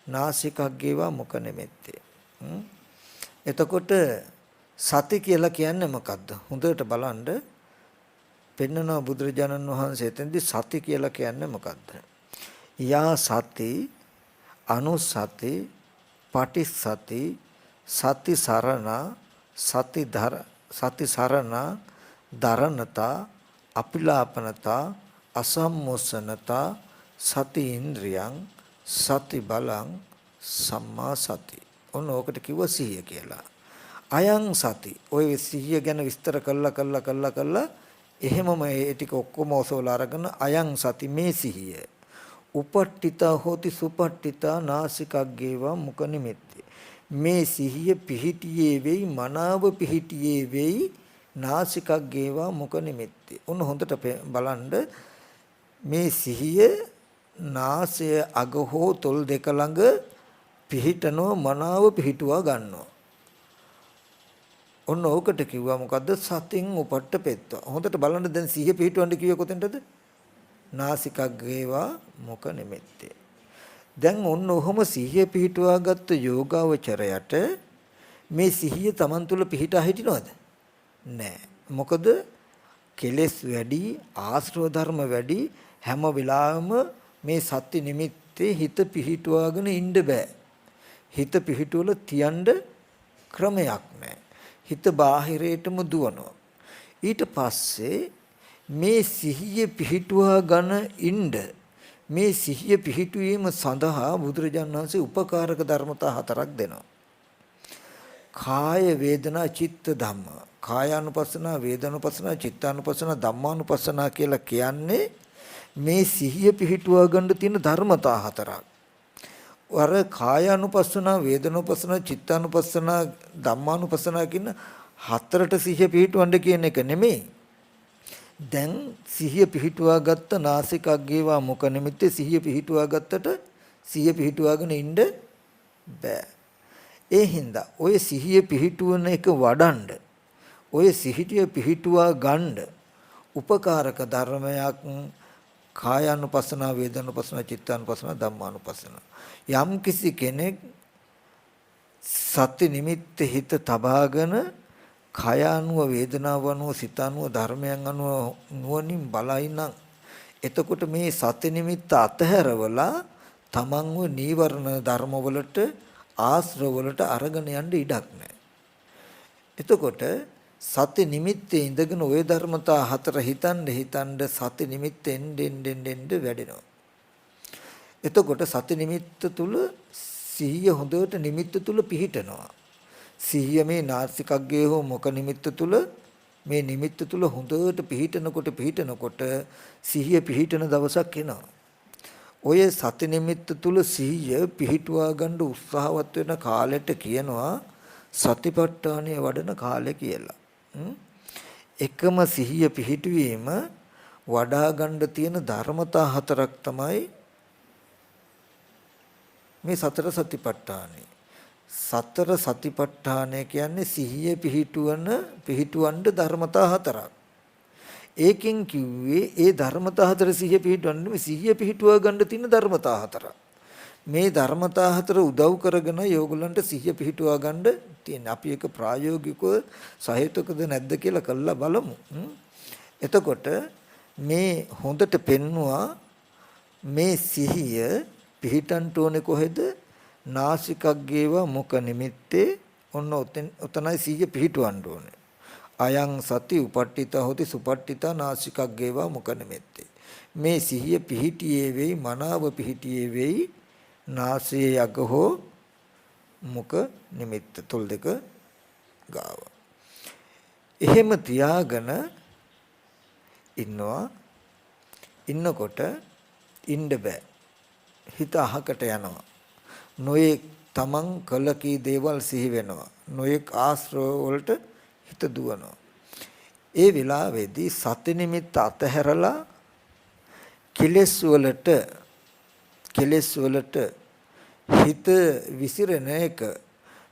නාසිකක් ගේවා මුඛ නෙමෙත්තේ. එතකොට සති කියලා කියන්නේ මොකද්ද? හොඳට බලන්න පෙන්නනවා බුදුරජාණන් වහන්සේ එතෙන්දී සති කියලා කියන්නේ මොකද්ද? යා සති අනුසති පටිසති සති සරණ සති සරණ දරණතා අපිලාපනතා අසම්මෝසනතා සති ඉන්ද්‍රියං සති බලං සම්මා සති. ඔන්න ඕකට කිව්ව සිහිය කියලා. අයං සති ඔය සිහිය ගැන විස්තර කළා එහෙමම ඒ ටික ඔක්කොම ඔසවලා අරගෙන අයං සති මේ සිහිය උපට්ඨිතා හෝති සුපට්ඨිතා නාසිකග්ගේවා මුඛ නිමෙත්තේ. මේ සිහිය පිහිටියේ වෙයි මනාව පිහිටියේ වෙයි නාසිකග්ගේවා මුඛ නිමෙත්තේ. ඔන්න හොඳට බලන්න මේ සිහිය නාසය අග හෝ තොල් දෙක ළඟ පිහිටනෝ මනාව පිහිටුවා ගන්නවා. ඔන්න ඕකට කිව්වා මොකද්ද? සතින් උපට්ඨපෙත්වා. හොඳට බලන්න දැන් සිහිය පිහිටවන්න කිව්වේ කොතෙන්ටද? නාසිකග්ගේවා මුඛ නිමෙත්තේ. දැන් ඔන්න ඔහොම සිහිය පිහිටුවාගත්තු යෝගාවචරයට මේ සිහිය Taman තුල පිහිටා හිටිනවද? නෑ. මොකද කෙලෙස් වැඩි, ආශ්‍රව ධර්ම වැඩි, හැම වෙලාවෙම මේ සත්‍ය නිමිත්තේ හිත පිහිටුවාගෙන ඉන්න බෑ. හිත පිහිටුවල තියන්න ක්‍රමයක් නැහැ. හිත බාහිරයටම දුවනවා. ඊට පස්සේ මේ සිහිය පිහිටුවා ගන්න ඉන්න මේ සිහිය පිහිටුවීම සඳහා බුදුරජාණන් වහන්සේ උපකාරක ධර්මතා 4ක් දෙනවා. කාය වේදනා චිත්ත ධම්ම. කායානුපස්සනා, වේදනානුපස්සනා, චිත්තානුපස්සනා, ධම්මානුපස්සනා කියලා කියන්නේ මේ සිහිය පිහිටුවා ගන්න තියෙන ධර්මතා 4ක්. අර කායානුපස්සනා, වේදනානුපස්සනා, චිත්තානුපස්සනා, ධම්මානුපස්සනා කියන 4ට සිහිය පිහිටවන්න කියන එක නෙමෙයි. දැන් සිහිය පිහිටුවා ගත්ත නාසිකග්ගේවා මුඛ නිමිත්තේ සිහිය පිහිටුවා ගත්තට සිහිය පිහිටුවාගෙන ඉන්න බෑ. ඒ හින්දා ඔය සිහිය පිහිටුවන එක වඩන්න ඔය සිහිය පිහිටුවා ගන්න උපකාරක ධර්මයක් කායානුපස්සනා, වේදනානුපස්සනා, චිත්තානුපස්සනා, ධම්මානුපස්සනා. යම් කිසි කෙනෙක් සති නිමිත්ත හිත තබාගෙන කය අනුව, වේදනාව අනුව, සිත අනුව, ධර්මයන් අනුව නුවණින් බලයිනම් එතකොට මේ සති නිමිත්ත අතහැරවලා තමන්ව නීවරණ ධර්මවලට ආශ්‍රවවලට අරගෙන යන්න ඉඩක් නැහැ. එතකොට සති නිමිත්තේ ඉඳගෙන ওই ධර්මතා 4 හිතන්න සති නිමිත්තෙන් දෙන්න වැඩෙනවා. එතකොට සති නිමිත්ත තුල සිහිය හොඳට නිමිත්ත තුල පිහිටනවා. සිහිය මේ නාසිකග්ගේ හෝ මුඛ නිමිත්ත තුල මේ නිමිත්ත තුල හොඳට පිහිටනකොට සිහිය පිහිටන දවසක් එනවා. ඔය සති නිමිත්ත තුල සිහිය පිහිටුවා ගන්න උත්සාහවත් වෙන කාලෙට කියනවා සතිපට්ඨානය වඩන කාලය කියලා. එකම සිහිය පිහිටුවීම වඩා ගන්න තියෙන ධර්මතා 4ක් තමයි මේ සතර සතිපට්ඨානයි. සතර සතිපට්ඨානය කියන්නේ සිහිය පිහිටුවන්න ධර්මතා 4ක්. ඒකෙන් කිව්වේ ඒ ධර්මතා 4 සිහිය පිහිටවන්න සිහිය පිහිටුවා ගන්න තියෙන ධර්මතා 4ක්. මේ ධර්මතා 4 උදව් කරගෙන යෝගලන්ට සිහිය පිහිටුවා ගන්න තියෙන. අපි ඒක ප්‍රායෝගිකව සහේතුකද නැද්ද කියලා කළා බලමු. එතකොට මේ හොඳට පෙන්නවා මේ සිහිය පිහිටන්ට ඕනේ කොහෙද? නාසිකග්ගේවා මුඛ නිමිත්තේ ඔන්න ඔතනයි සිහිය පිහිටවන්න ඕනේ. අයං සති උපට්ඨිතා හොති සුපට්ඨිතා නාසිකග්ගේවා මුඛ නිමිත්තේ. මේ සිහිය පිහිටියේ වෙයි මනාව පිහිටියේ වෙයි නාසයේ යග හෝ මුඛ නිමිත්ත තොල් දෙක ගාව. එහෙම තියාගෙන ඉන්නකොට ඉන්න බෑ. හිත අහකට යනවා. නොයෙක් තමන් කළ කී දේවල් සිහි වෙනවා. නොයෙක් ආශ්‍රව වලට හිත දුවනවා. ඒ වෙලාවේදී සති නිමිත්ත අතහැරලා කෙලෙස් වලට හිත විසිරෙන එක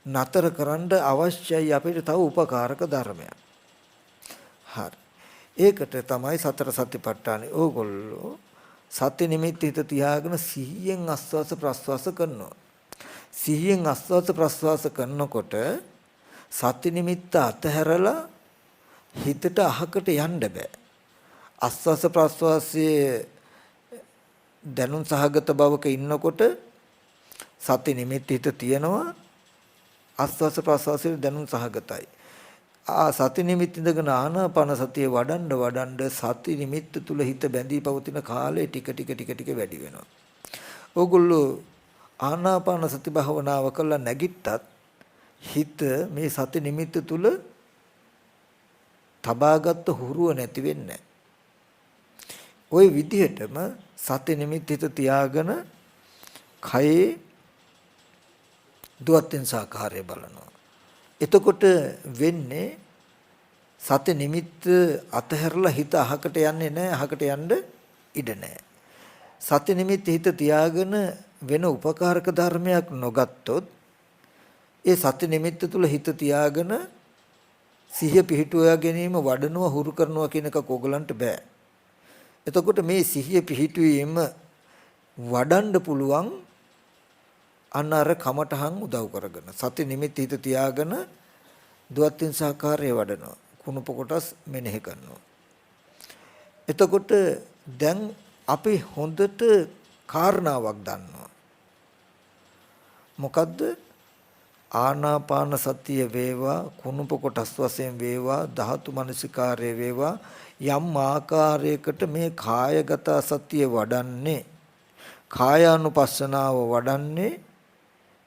නතර කරන්න අවශ්‍යයි අපිට තව උපකාරක ධර්මයක්. හරි. ඒකට තමයි සතර සතිපට්ඨානෙ. ඕගොල්ලෝ සති නිමිත්ත හිත තියාගෙන සිහියෙන් ආස්වාස ප්‍රස්වාස කරනවා. සිහියෙන් ආස්වාස ප්‍රස්වාස කරනකොට සති නිමිත්ත අතහැරලා හිතට අහකට යන්න බෑ. ආස්වාස ප්‍රස්වාසයේ දැනුම් සහගත බවක ඉන්නකොට සති නිමිත්ත හිත තියෙනවා. ආස්වාස ප්‍රස්වාසයේ දැනුම් සහගතයි. සති නිමිත්ත ඉඳගෙන ආනාපාන සතිය වඩන්න සති නිමිත්ත තුල හිත බැඳී පවතින කාලය ටික ටික වැඩි වෙනවා. ඕගොල්ලෝ ආනාපාන සති භාවනාව කළා නැගිට්ටත් හිත මේ සති නිමිත්ත තුල තබාගත් හුරුව නැති වෙන්නේ. ওই විදිහටම සති නිමිත්ත හිත තියාගෙන කයේ දුවත්ෙන් සාකාරය බලනවා. එතකොට වෙන්නේ සති නිමිත්ත අතහැරලා හිත අහකට යන්නේ නැහැ. අහකට යන්න ඉඩ නැහැ. සති නිමිත්ත හිත තියාගෙන වෙන උපකාරක ධර්මයක් නොගත්තොත් ඒ සති නිමිත්ත තුල හිත තියාගෙන සිහිය පිහිටුවා ගැනීම වඩනවා හුරු කරනවා කියන එක ඕගලන්ට බෑ. එතකොට මේ සිහිය පිහිටුවීම වඩන්න පුළුවන් අන්නර කමටහන් උදව් කරගෙන සති නිමිත්ත හිත තියාගෙන දුවත්ින් සාකාරය වඩනවා. කුණප කොටස් මෙනෙහි කරනවා. එතකොට දැන් අපි හොඳට කාරණාවක් දන්නවා. මොකද්ද? ආනාපාන සතිය වේවා කුණුප කොටස් වශයෙන් වේවා ධාතු මනසිකාරය වේවා යම් ආකාරයකට මේ කායගත සතිය වඩන්නේ කායානුපස්සනාව වඩන්නේ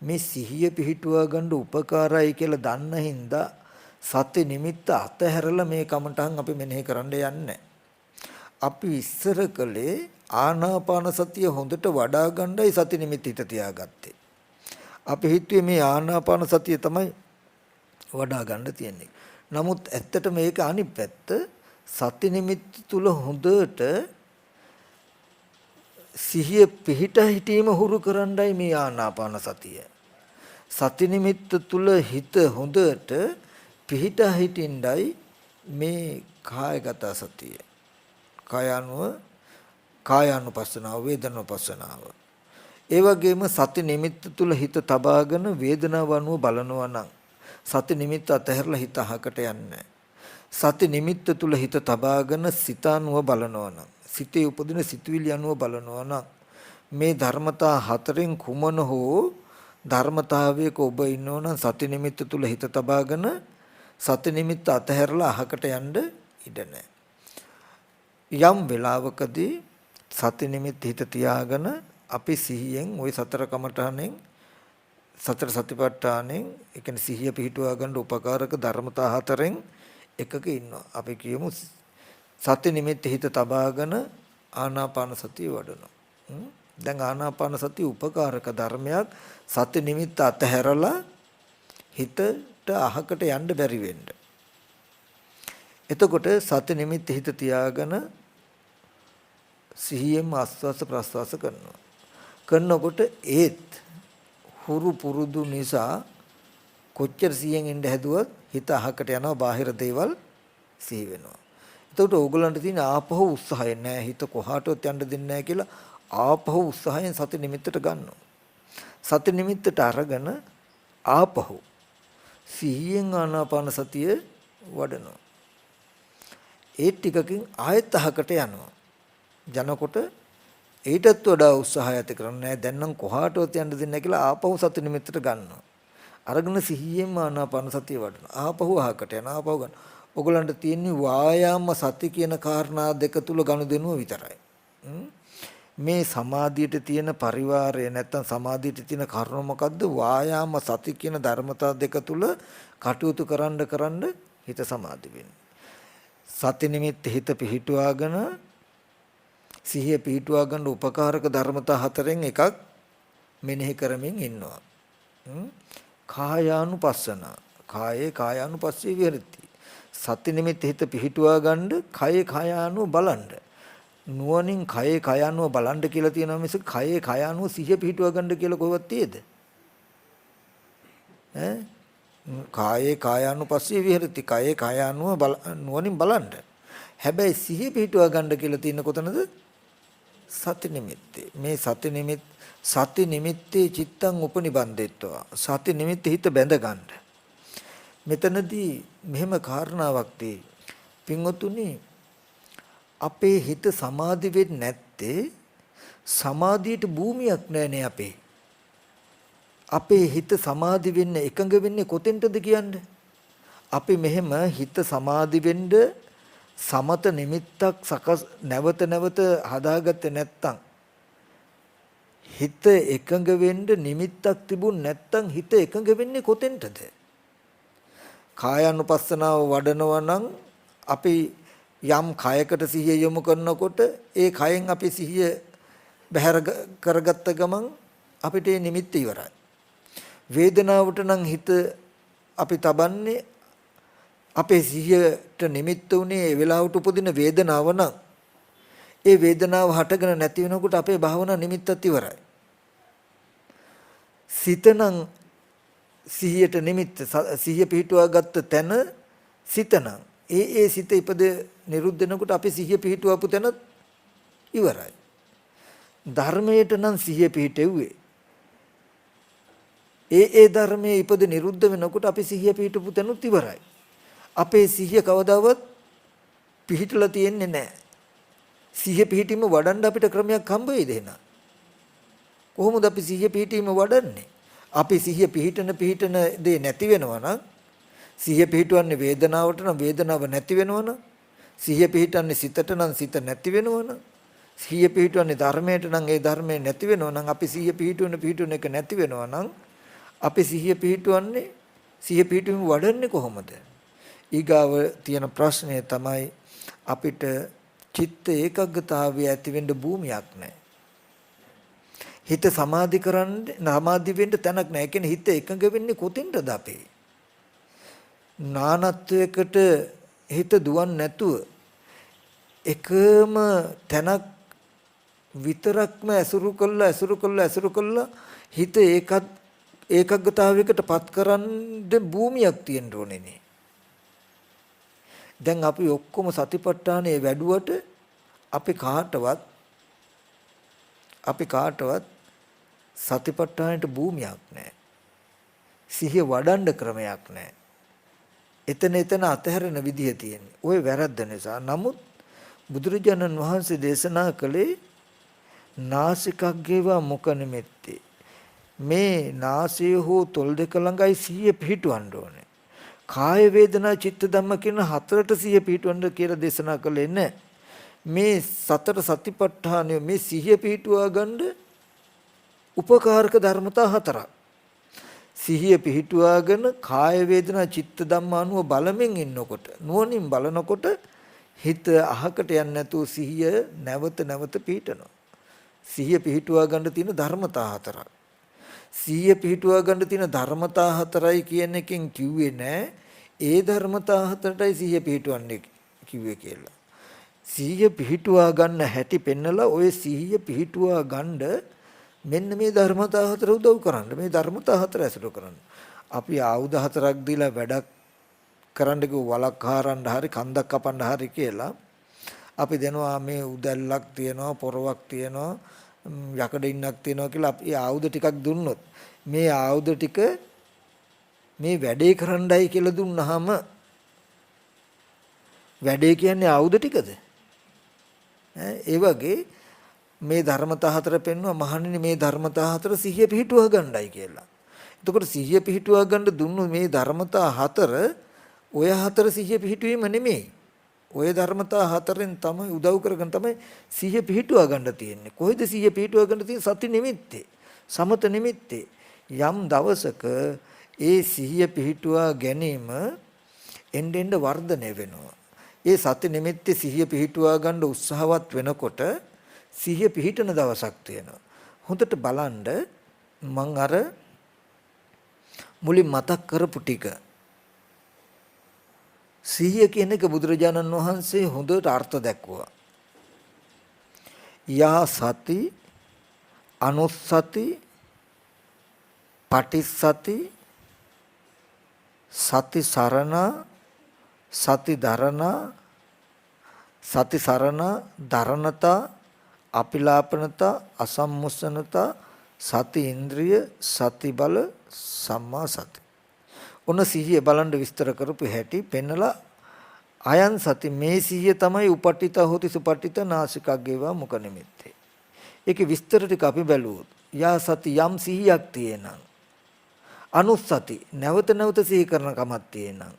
මේ සිහිය පිහිටුවා ගන්න උපකාරයි කියලා දන්න හින්දා සති නිමිත්ත අතහැරලා මේ කමටහන් අපි මෙනෙහි කරන්න යන්නේ. අපි ඉස්සර කලේ ආනාපාන සතිය හොඳට වඩා ගන්නයි සති නිමිත්ත හිත තියාගත්තේ. අපි හිතුවේ මේ ආනාපාන සතිය තමයි වඩා ගන්න තියෙන්නේ. නමුත් ඇත්තට මේක අනිත් පැත්ත සති නිමිත්ත තුල හොඳට සිහිය පිහිට හිටීම හුරු කරන්නයි මේ ආනාපාන සතිය. සති නිමිත්ත තුල හිත හොඳට පිහිට හිටින්නයි මේ කායගත සතිය. කායානුපස්සනාව වේදනානුපස්සනාව. ඒ වගේම සති නිමිත්ත තුල හිත තබාගෙන වේදනාව අනුව බලනවා නම් සති නිමිත්ත අතහැරලා හිත අහකට යන්නේ. සති නිමිත්ත තුල හිත තබාගෙන සිත අනුව බලනවා නම් සිතේ උපදින සිතුවිලි අනුව බලනවා නම් මේ ධර්මතා හතරෙන් කුමන හෝ ධර්මතාවයක ඔබ ඉන්නෝ නම් සති නිමිත්ත තුල හිත තබාගෙන සති නිමිත්ත අතහැරලා අහකට යන්න ඉඩ නැහැ. යම් වෙලාවකදී සති නිමිත්ත හිත තියාගෙන අපි සිහියෙන් ওই සතර කමඨහණෙන් සතර සතිපට්ඨානෙන් ඒ කියන්නේ සිහිය පිහිටුවා ගන්න උපකාරක ධර්මතා හතරෙන් එකක ඉන්නවා. අපි කියමු සති නිමිත්ත හිත තබාගෙන ආනාපාන සතිය වඩනවා. දැන් ආනාපාන සතිය උපකාරක ධර්මයක්. සති නිමිත්ත අතහැරලා හිතට අහකට යන්න බැරි වෙන්න. එතකොට සති නිමිත්ත හිත තියාගෙන සිහියෙන් ආස්වාස ප්‍රස්වාස කරනකොට ඒත් හුරු පුරුදු නිසා කොච්චර සිහියෙන් ඉඳ හැදුවත් හිත අහකට යනවා බාහිර දේවල් සිහි වෙනවා. එතකොට ඕගොල්ලන්ට තියෙන ආපහු උත්සාහය නැහැ හිත කොහාටවත් යන්න දෙන්නේ නැහැ කියලා ආපහු උත්සාහයෙන් සති නිමිත්තට ගන්නවා. සති නිමිත්තට අරගෙන ආපහු සිහියෙන් ආනාපාන සතිය වඩනවා. ඒ ටිකකින් ආයෙත් අහකට යනවා. යනකොට ඊටත් වඩා උත්සාහය ඇති කරන්නේ දැන් නම් කොහාටවත් යන්න දෙන්නේ නැහැ කියලා ආපහු සති නිමිත්තට ගන්නවා. අරගෙන සිහියෙන් ආනාපාන සතිය වඩනවා. ආපහු අහකට යනවා. ආපහු ගන්න. ඔයගලන්ට තියෙන්නේ වායාම සති කියන කාරණා දෙක තුල ගනුදෙනුව විතරයි. මේ සමාධියට තියෙන පරිවාරය නැත්තම් සමාධියට තියෙන කරුණ මොකද්ද? වායාම සති කියන ධර්මතා දෙක තුල කටයුතු කරන්න හිත සමාධි වෙන්නේ. සති නිමිත්ත හිත පිහිටුවාගෙන සිහිය පිහිටුවා ගන්න උපකාරක ධර්මතා හතරෙන් එකක් මෙනෙහි කරමින් ඉන්නවා. කායානුපස්සන. කායේ කායානුපස්සී විහෙරති. සති නිමිත්ත හිත පිහිටුවා ගන්න කයේ කායානුව බලන්න. නුවණින් කයේ කායානුව බලන්න කියලා තියෙනවා මිස කයේ කායානුව සිහිය පිහිටුවා ගන්න කියලා කොහෙවත් තියෙද? කායේ කායානුපස්සී විහෙරති. කයේ කායානුව නුවණින් බලන්න. හැබැයි සිහිය පිහිටුවා ගන්න කියලා තියෙන කොතනද? සති නිමිත්තේ. මේ සති නිමිත්තේ චිත්තං උපනිබන්දෙත්වා. සති නිමිත්තේ හිත බැඳ ගන්න. මෙතනදී මෙහෙම කාරණාවක් තියෙයි. පින්වතුනි අපේ හිත සමාධි වෙන්නේ නැත්තේ සමාධියට භූමියක් නැනේ අපේ. අපේ හිත සමාධි වෙන්න එකඟ වෙන්නේ කොතෙන්ටද කියන්නේ? අපි මෙහෙම හිත සමාධි වෙන්න සමත නිමිත්තක් සකස් නැවත හදාගත්තේ නැත්තම් හිත එකඟ වෙන්න නිමිත්තක් තිබුණ නැත්තම් හිත එකඟ වෙන්නේ කොතෙන්ටද? කායानुපස්සනාව වඩනවා නම් අපි යම් කයකට සිහිය යොමු කරනකොට ඒ කයෙන් අපි සිහිය බැහැර කරගත්ත ගමන් අපිට මේ නිමිත්ත ඉවරයි. වේදනාවට නම් හිත අපි තබන්නේ අපේ සිහියට නිමිත්ත උනේ ඒ වෙලාවට උපදින වේදනාව නම් ඒ වේදනාව හටගෙන නැති වෙනකොට අපේ භාවනා නිමිත්තත් ඉවරයි. සිතනම් සිහියට නිමිත්ත සිහිය පිහිටුවා ගත්ත තැන සිතනම් ඒ සිත ඉපද නිරුද්ධ වෙනකොට අපි සිහිය පිහිටුවපු තැනත් ඉවරයි. ධර්මයට නම් සිහිය පිහිටෙව්වේ ඒ ධර්මයේ ඉපද නිරුද්ධ වෙනකොට අපි සිහිය පිහිටපු තැනුත් ඉවරයි. අපේ සිහිය කවදාවත් පිහිටලා තියෙන්නේ නැහැ. සිහිය පිහිටීම වඩන්න අපිට ක්‍රමයක් හම්බ වෙයිද එහෙනම්? කොහොමද අපි සිහිය පිහිටීම වඩන්නේ? අපි සිහිය පිහිටන දේ නැති වෙනවා නම් සිහිය පිහිටවන්නේ වේදනාවට නම් වේදනාව නැති වෙනවා නම් සිහිය පිහිටන්නේ සිතට නම් සිත නැති වෙනවා නම් සිහිය පිහිටවන්නේ ධර්මයට නම් ඒ ධර්මය නැති වෙනවා නම් අපි සිහිය පිහිටුවන එක නැති වෙනවා නම් අපි සිහිය පිහිටුවීම වඩන්නේ කොහොමද? ඊගාව තියෙන ප්‍රශ්නය තමයි අපිට චිත්ත ඒකාග්‍රතාවය ඇති වෙන්න භූමියක් නැහැ. හිත සමාධි වෙන්න තැනක් නැහැ. ඒ කියන්නේ හිත එකඟ වෙන්නේ කොතින්ද අපේ? නානත්වයකට හිත දුවන්නේ නැතුව එකම තැනක් විතරක්ම ඇසුරු කළා හිත ඒකාග්‍රතාවයකට පත් කරන්න භූමියක් තියෙන්න ඕනේ නේ. දැන් අපි ඔක්කොම සතිපට්ඨානයේ වැඩුවට අපි කාටවත් සතිපට්ඨානයට භූමියක් නැහැ. සිහිය වඩන්න ක්‍රමයක් නැහැ. එතන අතහැරෙන විදිය තියෙන්නේ. ওই වැරද්ද නිසා. නමුත් බුදුරජාණන් වහන්සේ දේශනා කළේ නාසිකග්ගේවා මුඛ නිමෙත්තේ. මේ නාසය හෝ තොල් දෙක ළඟයි සිහිය පිහිටවන්න ඕනේ. කාය වේදනා චිත්ත ධම්ම කියන හතරට සිහිය පිහිටවන්න කියලා දේශනා කළේ නැහැ. මේ සතර සතිපට්ඨානය මේ සිහිය පිහිටුවා ගන්න උපකාරක ධර්මතා හතරක්. සිහිය පිහිටුවාගෙන කාය වේදනා චිත්ත ධම්ම අනුව බලමින් ඉන්නකොට නුවණින් බලනකොට හිත අහකට යන්නේ නැතුව සිහිය නැවත පිහිටනවා. සිහිය පිහිටුවා ගන්න තියෙන ධර්මතා හතරක්. සිහිය පිහිටුවා ගන්න තියෙන ධර්මතා හතරයි කියන එකෙන් කිව්වේ නෑ ඒ ධර්මතා හතරටයි සිහිය පිහිටවන්නේ කිව්වේ කියලා. සිහිය පිහිටුවා ගන්න හැටි පෙන්නලා ඔය සිහිය පිහිටුවා ගන්න මෙන්න මේ ධර්මතා හතර උදව් කරන්න. මේ ධර්මතා හතර ඇසුරු කරන්න. අපි ආයුධ හතරක් දීලා වැඩක් කරන්න කිව්ව වලක් හරන්න හරි කන්දක් කපන්න හරි කියලා අපි දෙනවා මේ උදැල්ලක් තියනවා පොරවක් තියනවා යකඩින්නක් තියනවා කියලා අපි ආයුධ ටිකක් දුන්නොත් මේ ආයුධ ටික මේ වැඩේ කරන්නයි කියලා දුන්නාම වැඩේ කියන්නේ ආයුධ ටිකද? ඒ වගේ මේ ධර්මතා හතර පෙන්වුවා මහණෙනි මේ ධර්මතා හතර සිහිය පිහිටුවා ගන්නයි කියලා. එතකොට සිහිය පිහිටුවා ගන්න දුන්නු මේ ධර්මතා හතර ඔය හතර සිහිය පිහිටුවීම නෙමෙයි. ඔය ධර්මතා හතරෙන් තමයි උදව් කරගෙන තමයි සිහිය පිහිටුවා ගන්න තියෙන්නේ. කොහෙද සිහිය පිහිටුවා ගන්න තියෙන්නේ? සති නිමිත්තේ. සමත නිමිත්තේ. යම් දවසක ඒ සිහිය පිහිටුවා ගැනීම එන්න වර්ධනය වෙනවා. ඒ සති නිමිත්තේ සිහිය පිහිටුවා ගන්න උත්සාහවත් වෙනකොට සිහිය පිහිටන දවසක් තියෙනවා. හොඳට බලන්න මං අර මුලින් මතක් කරපු ටික සිහිය කියන එක බුදුරජාණන් වහන්සේ හොඳට අර්ථ දැක්වුවා. යා සති අනුස්සති පටිසති සති සරණ සති දරණ සති සරණ දරණතා අපිලාපනතා අසම්මුසනතා සති ඉන්ද්‍රිය සති බල සම්මා සති. ඔන්න සිහිය බලන්න විස්තර කරපු හැටි පෙන්නලා අයන් සති මේ සිහිය තමයි උපට්ඨිත හොති සුපට්ඨිත නාසිකග්ගේවා මුඛ නිමිත්තේ. ඒකේ විස්තර ටික අපි බැලුවොත් යා සති යම් සිහියක් තියෙනම් අනුස්සති නැවත සිහි කරන කමක් තියෙනම්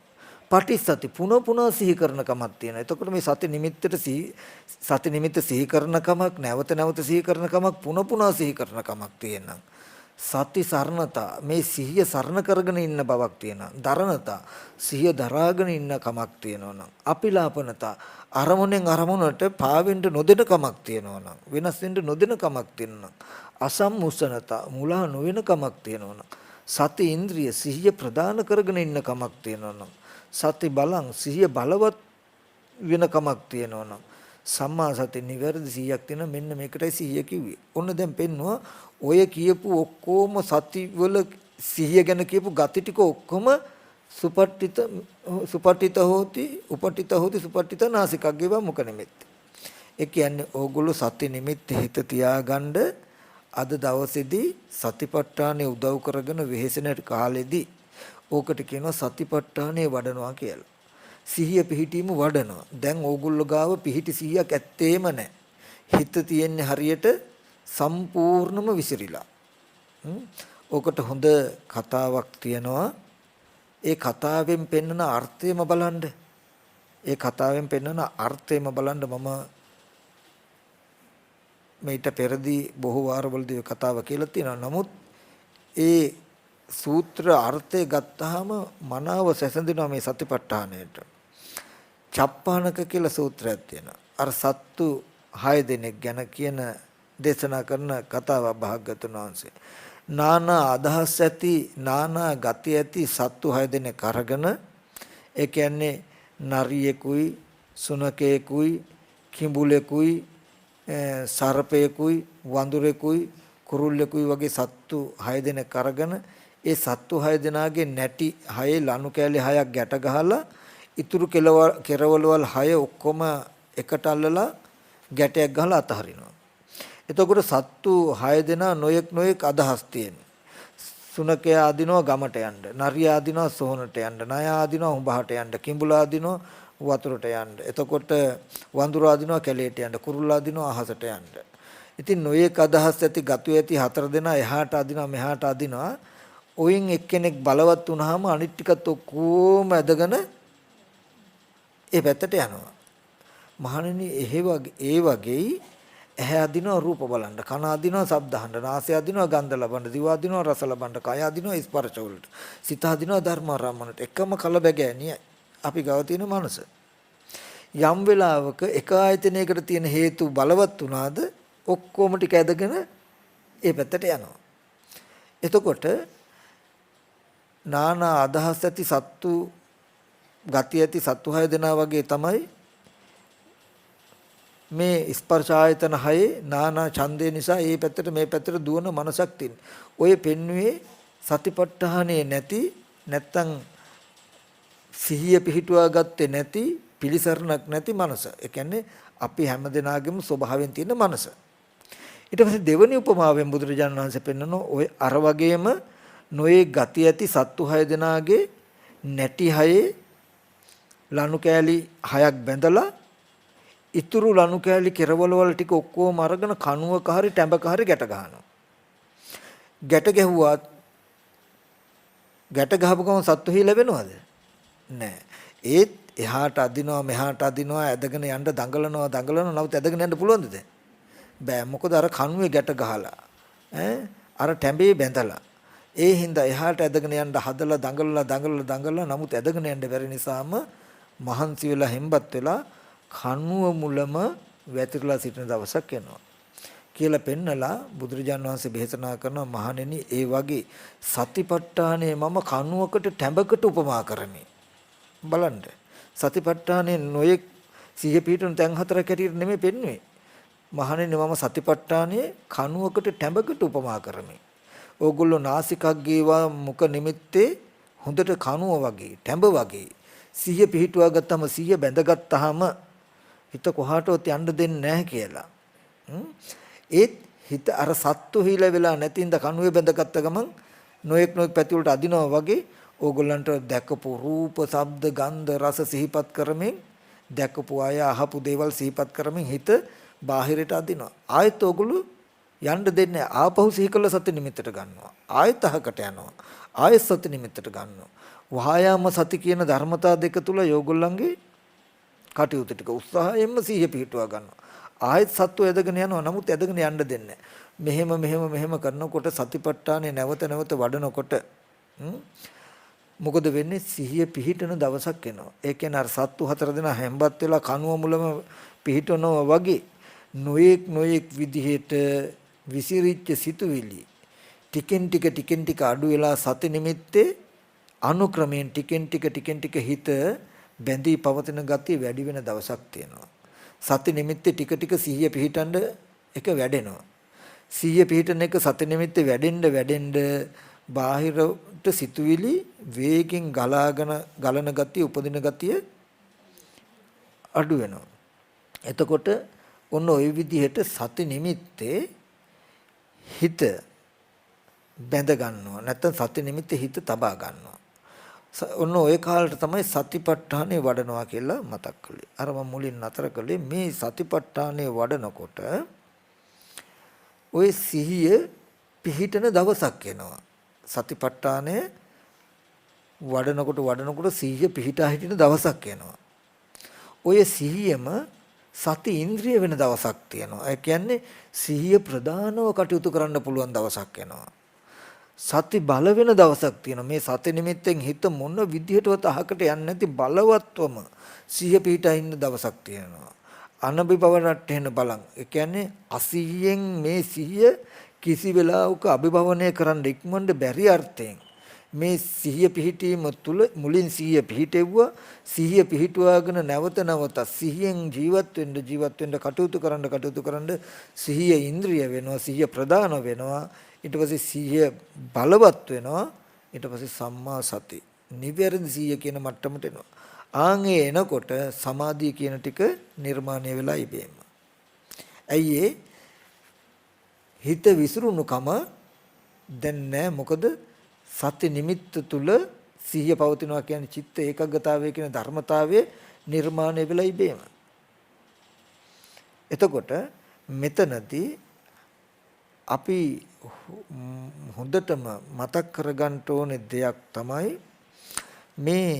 පටිසති පුන සිහි කරන කමක් තියෙනවා. එතකොට මේ සති නිමිත්ත සිහි කරන කමක් නැවත සිහි කරන කමක් පුන සිහි කරන කමක් තියෙනවා. සති සරණතා මේ සිහිය සරණ කරගෙන ඉන්න බවක් තියෙනවා. දරණතා සිහිය දරාගෙන ඉන්න කමක් තියෙනවා නම් අපිලාපනතා අරමුණෙන් අරමුණට පාවෙන්න නොදෙන කමක් තියෙනවා නම් වෙනස් වෙන්න නොදෙන කමක් තියෙනවා. අසම්මුසනතා මුලා නොවන කමක් තියෙනවා නම් සති ඉන්ද්‍රිය සිහිය ප්‍රදාන කරගෙන ඉන්න කමක් තියෙනවා නම් සති බලං සිහිය බලවත් වෙන කමක් තියෙනවා නම් සම්මා සති නිවැරදි සිහියක් තියෙන මෙන්න මේකටයි සිහිය කිව්වේ. ඔන්න දැන් පෙන්නවා ඔය කියපු ඔක්කොම සති වල සිහිය ගැන කියපු ගති ටික ඔක්කොම සුපට්ඨිත හෝති උපට්ඨිත හෝති සුපට්ඨිත නාසිකග්ගේවා මුඛ නිමිත්ත. ඒ කියන්නේ ඕගොල්ලෝ සති නිමිත්ත හිත තියාගන්න අද දවසේදී සතිපට්ඨානෙ උදව් කරගෙන වෙහෙසෙන කාලෙදී ඕකට කියනවා සතිපට්ඨානෙ වඩනවා කියලා. සිහිය පිහිටීම වඩනවා. දැන් ඕගොල්ලෝ ගාව පිහිටි සිහියක් ඇත්තේම නැහැ. හිත තියෙන්නේ හරියට සම්පූර්ණම විසිරිලා. ඔකට හොඳ කතාවක් තියෙනවා. ඒ කතාවෙන් පෙන්වන අර්ථයම බලන්න. ඒ කතාවෙන් පෙන්වන අර්ථයම බලන්න මම මේට පෙරදී බොහෝ වාරවලදී කතාව කියලා තියෙනවා. නමුත් ඒ සූත්‍ර අර්ථය ගත්තාම මනාව සැසඳෙනවා මේ සතිපට්ඨානයට. චප්පානක කියලා සූත්‍රයක් තියෙනවා. අර සත්තු 6 දෙනෙක් ගැන කියන දේශනා කරන කතාව භාග්‍යවතුන් වහන්සේ. නානා අදහස් ඇති නානා ගති ඇති සත්තු 6 දෙනෙක් අරගෙන ඒ කියන්නේ නරියෙකුයි සුනකයෙකුයි කිඹුලෙකුයි සර්පයෙකුයි වඳුරෙකුයි කුරුල්ලෙකුයි වගේ සත්තු 6 දෙනෙක් අරගෙන ඒ සත්තු 6 දෙනාගේ නැටි 6 ලනු කෑලි 6ක් ගැට ගහලා ඉතුරු කෙරවලවල් 6 ඔක්කොම එකට අල්ලලා ගැටයක් ගහලා අතහරිනවා. එතකොට සත්තු 6 දෙනා නොයෙක් අදහස් තියෙන. සුනකයා අදිනවා ගමට යන්න, නරියා අදිනවා සොහනට යන්න, නයා අදිනවා උඹහට යන්න, කිඹුලා අදිනවා වතුරට යන්න. එතකොට වඳුරා අදිනවා කැලේට යන්න, කුරුල්ලා අදිනවා අහසට යන්න. ඉතින් නොයෙක් අදහස් ඇති ගතු ඇති 4 දෙනා එහාට අදිනවා මෙහාට අදිනවා. ඔයින් එක්කෙනෙක් බලවත් වුණාම අනිත් ටිකත් ඔක්කොම ඇදගෙන ඒ පැත්තට යනවා. මහණෙනි ඒ වගේ ඇහැ අදිනවා රූප බලන්න, කන අදිනවා ශබ්ද අහන්න, නාසය අදිනවා ගන්ධ ලබන්න, දිව අදිනවා රස ලබන්න, කය අදිනවා ස්පර්ශ වලට, සිත අදිනවා ධර්මාරම්මනට. එකම කලබගෑනිය අපි ගාව තියෙන මනස. යම් වෙලාවක එක ආයතනයකට තියෙන හේතු බලවත් වුණාද ඔක්කොම ටික ඇදගෙන ඒ පැත්තට යනවා. එතකොට නානා අදහස් ඇති සත්තු ගති ඇති සත්තු 6 දෙනා වගේ තමයි මේ ස්පර්ශ ආයතන 6 නානා ඡන්දේ නිසා මේ පැත්තට මේ පැත්තට දුවන මනසක් තියෙන. ඔය පෙන්වුවේ සතිපට්ඨානේ නැති නැත්තම් සිහිය පිහිටුවා ගත්තේ නැති පිළිසරණක් නැති මනස. ඒ කියන්නේ අපි හැමදෙනාගේම ස්වභාවයෙන් තියෙන මනස. ඊට පස්සේ දෙවෙනි උපමාවෙන් බුදුරජාණන් වහන්සේ පෙන්වන ඔය අර වගේම නොයේ ගති ඇති සත්තු 6 දෙනාගේ නැටි 6 ලනු කෑලි 6ක් බැඳලා ඉතුරු ලනු කෑලි කෙරවල වල ටික ඔක්කොම අරගෙන කණුවක හරි ටැඹක හරි ගැට ගන්නවා. ගැට ගැහුවා ගැට ගහපු ගමන් සත්තු හි ලැබෙනවද? නෑ. ඒත් එහාට අදිනවා මෙහාට අදිනවා ඇදගෙන යන්න දඟලනවා නමුත් ඇදගෙන යන්න පුළුවන්ද? බෑ. මොකද අර කණුවේ ගැට ගහලා අර ටැඹේ බැඳලා ඒ හින්දා එහාට ඇදගෙන යන්න හදලා දඟලලා නමුත් ඇදගෙන යන්න බැරි නිසාම මහන්සි වෙලා හෙම්බත් වෙලා කණුව මුලම වැතිරලා සිටින දවසක් එනවා කියලා පෙන්නලා බුදුරජාණන් වහන්සේ දේශනා කරන මහණෙනි ඒ වගේ සතිපට්ඨානයේ මම කණුවකට ටැඹකට උපමා කරමි. බලන්න සතිපට්ඨානයේ නොයෙක් සිහිය පිහිටුන තැන් හතරක් හැටියට නෙමෙයි පෙන්වන්නේ. මහණෙනි මම සතිපට්ඨානයේ කණුවකට ටැඹකට උපමා කරමි. ඕගොල්ලෝ නාසිකක් ගේවා මුඛ නිමිත්තේ හොඳට කණුව වගේ ටැඹ වගේ සිහිය පිහිටුවා ගත්තාම සිහිය බැඳගත්තාම හිත කොහාටවත් යන්න දෙන්නේ නැහැ කියලා. ඒත් හිත අර සත්තු හිල වෙලා නැතිඳ කණුවේ බැඳගත්ත ගමන් නොඑක් පැති වලට අදිනවා වගේ ඕගොල්ලන්ට දැකපු රූප, ශබ්ද, ගන්ධ, රස සිහිපත් කරමින් දැකපු අය අහපු දේවල් සිහිපත් කරමින් හිත බාහිරට අදිනවා. ආයෙත් ඕගොල්ලෝ යන්න දෙන්නේ ආපහු සිහි කළ සති නිමිත්තට ගන්නවා. ආයෙත් අහකට යනවා. ආයෙත් සති නිමිත්තට ගන්නවා. වහායාම සති කියන ධර්මතා දෙක තුල යෝගොල්ලන්ගේ කටයුතු ටික උත්සාහයෙන්ම සිහිය පිහිටුවා ගන්නවා. ආයෙත් සත්ව ඇදගෙන යනවා. නමුත් ඇදගෙන යන්න දෙන්නේ මෙහෙම කරනකොට සතිපට්ඨානේ නැවත වඩනකොට මොකද වෙන්නේ? සිහිය පිහිටන දවසක් එනවා. ඒ කියන්නේ අර සත්තු 4 දෙනා හැම්බත් වෙලා කනුව මුලම පිහිටනවා වගේ නොයෙක් විදිහට විසිරිච්ච සිතුවිලි ටිකෙන් ටික අඩු වෙලා සති නිමිත්තේ අනුක්‍රමයෙන් ටිකෙන් ටික හිත බැඳී පවතින ගතිය වැඩි වෙන දවසක් තියෙනවා. සති නිමිත්තේ ටික සිහිය පිහිටන්න එක වැඩෙනවා. සිහිය පිහිටන එක සති නිමිත්තේ වැඩෙන්න බාහිරට සිතුවිලි වේගෙන් ගලන ගතිය උපදින ගතිය අඩු වෙනවා. එතකොට ඔන්න ওই විදිහට සති නිමිත්තේ හිත බැඳ ගන්නවා. නැත්නම් සති නිමිත්තේ හිත තබා ගන්නවා. ඔන්න ওই කාලේට තමයි සතිපට්ඨානේ වඩනවා කියලා මතක් කළේ. අර මම මුලින් නතර කළේ මේ සතිපට්ඨානේ වඩනකොට ওই සිහිය පිහිටන දවසක් එනවා. සතිපට්ඨානය වඩනකොට සිහිය පිහිටා හිටින දවසක් එනවා. ඔය සිහියම සති ඉන්ද්‍රිය වෙන දවසක් තියෙනවා. ඒ කියන්නේ සිහිය ප්‍රධානව කටයුතු කරන්න පුළුවන් දවසක් එනවා. සති බල වෙන දවසක් තියෙනවා. මේ සති නිමිත්තෙන් හිත මොන විදිහටවත් අහකට යන්නේ නැති බලවත්වම සිහිය පිහිටා ඉන්න දවසක් තියෙනවා. අනබිභවනට්ඨේන බලං. ඒ කියන්නේ අසිහියෙන් මේ සිහිය කිසි වෙලාවක අභිභවනය කරන්න ඉක්මනට බැරි අර්ථයෙන් මේ සිහිය පිහිටීම තුළ මුලින් සිහිය පිහිටෙව්වා. සිහිය පිහිටුවාගෙන නැවත සිහියෙන් ජීවත් වෙන්න කටයුතු කරන්න සිහිය ඉන්ද්‍රිය වෙනවා. සිහිය ප්‍රදාන වෙනවා. ඊට පස්සේ සිහිය බලවත් වෙනවා. ඊට පස්සේ සම්මා සති නිවැරදි සිහිය කියන මට්ටමට එනවා. ආන්ගේ එනකොට සමාධිය කියන ටික නිර්මාණය වෙලා ඉබේම. ඇයි හිත විසිරුණුකම දැන් නැහැ. මොකද සති නිමිත්ත තුල සිහිය පවතිනවා කියන්නේ චිත්ත ඒකග්ගතාවය කියන ධර්මතාවය නිර්මාණය වෙලා ඉබේම. එතකොට මෙතනදී අපි හොඳටම මතක් කරගන්න ඕනේ දෙයක් තමයි මේ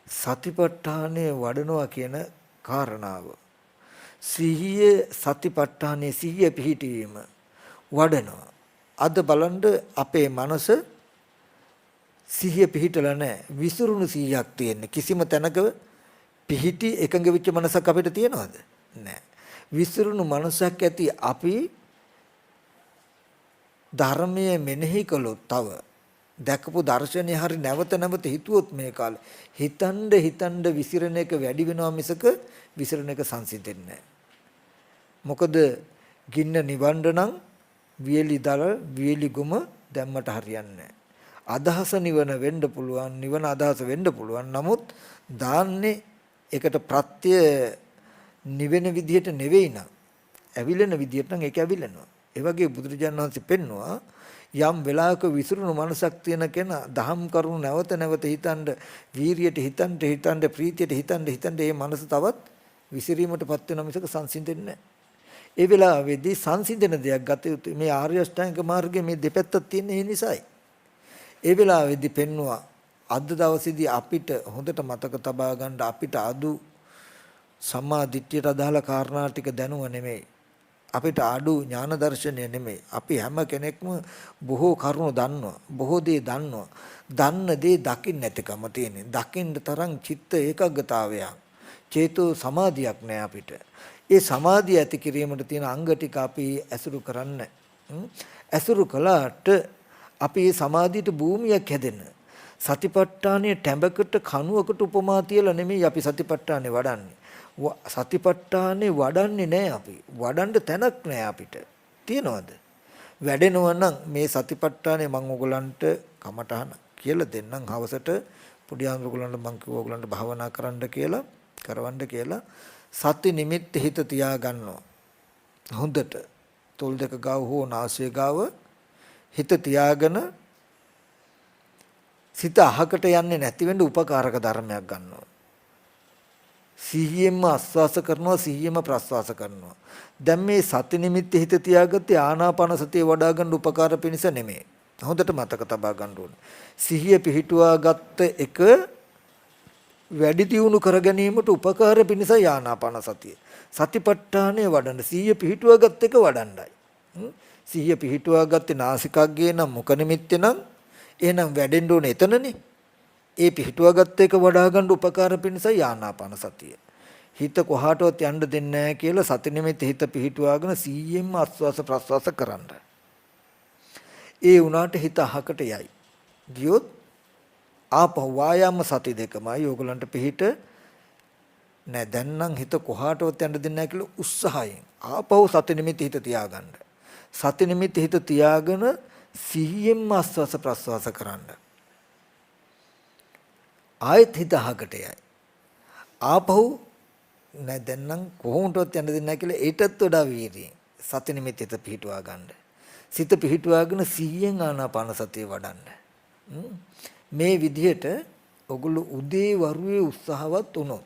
සතිපට්ඨානය වඩනවා කියන කාරණාව. සිහිය සතිපට්ඨානයේ සිහිය පිහිටීම වඩනවා. අද බලන්න අපේ මනස සිහිය පිහිටලා නැහැ. විසිරුණු සිහියක් තියෙන්නේ. කිසිම තැනක පිහිටි එකඟ වෙච්ච මනසක් අපිට තියෙනවද? නැහැ. විසිරුණු මනසක් ඇති අපි ධර්මයේ මෙනෙහි කළොත් තව දැකපු දර්ශනය හරි නැවත හිතුවොත් මේ කාලේ හිතන්න විසිරණ එක වැඩි වෙනවා මිසක විසිරණ එක සංසිඳෙන්නේ නැහැ. මොකද ගින්න නිවන්න නම් වියලි ගුම දැම්මට හරියන්නේ නැහැ. අදහස නිවන වෙන්න පුළුවන්, නිවන අදහස වෙන්න පුළුවන්. නමුත් දාන්නේ ඒකට ප්‍රත්‍ය නිවෙන විදිහට නෙවෙයි නම්, ඇවිලෙන විදිහට නම් ඒක ඇවිලෙනවා. ඒ වගේ බුදුරජාණන් වහන්සේ පෙන්නවා යම් වෙලාවක විසිරුණු මනසක් තියෙන කෙනා දහම් කරුණු නැවත හිතන්න, වීරියට හිතන්න, ප්‍රීතියට හිතන්න මේ මනස තවත් විසිරීමටපත් වෙන මිසක සංසිඳෙන්නේ නැහැ. ඒ වෙලාවේදී සංසිඳන දෙයක් ගත යුතුයි. මේ ආර්ය අෂ්ටාංග මාර්ගයේ මේ දෙපැත්තක් තියෙන ඒ නිසායි. ඒ වෙලාවේදී පෙන්නවා අද දවසේදී අපිට හොඳට මතක තබා ගන්න අපිට අදු සම්මා දිට්ඨියට අදාළ කාරණා ටික දැනුව නෙමෙයි. අපිට අඩු ඥාන දර්ශනය නෙමෙයි. අපි හැම කෙනෙක්ම බොහෝ කරුණු දන්නවා. බොහෝ දේ දන්නවා. දන්න දේ දකින්න නැතිකම තියෙන්නේ. දකින්න තරම් චිත්ත ඒකග්ගතාවයක්, චේතෝ සමාධියක් නැහැ අපිට. ඒ සමාධිය ඇති කිරීමට තියෙන අංග ටික අපි ඇසුරු කරන්න. ඇසුරු කළාට අපි මේ සමාධියට භූමියක් හැදෙන. සතිපට්ඨානයේ ටැඹකට කණුවකට උපමා තියලා නෙමෙයි අපි සතිපට්ඨානේ වඩන්නේ. සතිපට්ඨානේ වඩන්නේ නැහැ අපි. වඩන්න තැනක් නැහැ අපිට. තියනවද? වැඩෙනවා නම් මේ සතිපට්ඨානේ මම ඔයගලන්ට කමටහන කියලා දෙන්නම්. හවසට පොඩි අඳුරගලන්ට මම කිව්වා ඔයගලන්ට භාවනා කරන්න කියලා, කරවන්න කියලා. සති නිමිත්ත හිත තියා ගන්නවා. හොඳට තොල් දෙක ගාව හෝ නාසය ගාව හිත තියාගෙන සිත අහකට යන්නේ නැති වෙන්න උපකාරක ධර්මයක් ගන්නවා. සිහියෙන්ම ආස්වාස කරනවා, සිහියෙන්ම ප්‍රස්වාස කරනවා. දැන් මේ සති නිමිත්ත හිත තියාගත්තේ ආනාපාන සතිය වඩා ගන්න උපකාර පිණිස නෙමෙයි. හොඳට මතක තබා ගන්න ඕනේ. සිහිය පිහිටුවා ගත්ත එක වැඩි දියුණු කර ගැනීමට උපකාර පිණිස ආනාපාන සතිය. සතිපට්ඨානය වඩන්න සිහිය පිහිටුවා ගත්ත එක වඩන්නයි. සිහිය පිහිටුවා ගත්තේ නාසිකාග්ගේ නම් මුඛ නිමිත්තේ නම් එහෙනම් වැඩෙන්න ඕනේ එතනනේ. ඒ පිහිටුවා ගත්ත එක වඩා ගන්න උපකාර පිණිස ආනාපාන සතිය. හිත කොහාටවත් යන්න දෙන්නේ නැහැ කියලා සති නිමිත්ත හිත පිහිටුවාගෙන 100ෙන්ම ආස්වාස ප්‍රස්වාස කරන්න. ඒ උනාට හිත අහකට යයි. ගියොත් ආපහු වායාම සති දෙකමයි ඕගලන්ට පිහිට නෑ. දැන් නම් හිත කොහාටවත් යන්න දෙන්නේ නැහැ කියලා උත්සාහයෙන් ආපහු සති නිමිත්ත හිත තියාගන්න. සති නිමිත්ත හිත තියාගෙන 100ෙන්ම ආස්වාස ප්‍රස්වාස කරන්න. ආයෙත් හිත අහකට යයි. ආපහු නෑ දැන් නම් කොහොමදවත් යන්න දෙන්නේ නැහැ කියලා ඊටත් වඩා වීර්යයෙන් සති නිමිත්ත හිත පිහිටුවා ගන්න. සිත පිහිටුවාගෙන 100ෙන් ආනාපාන සතිය වඩන්න. මේ විදිහට ඔගොල්ලෝ උදේ වරුවේ උත්සාහවත් වුණොත්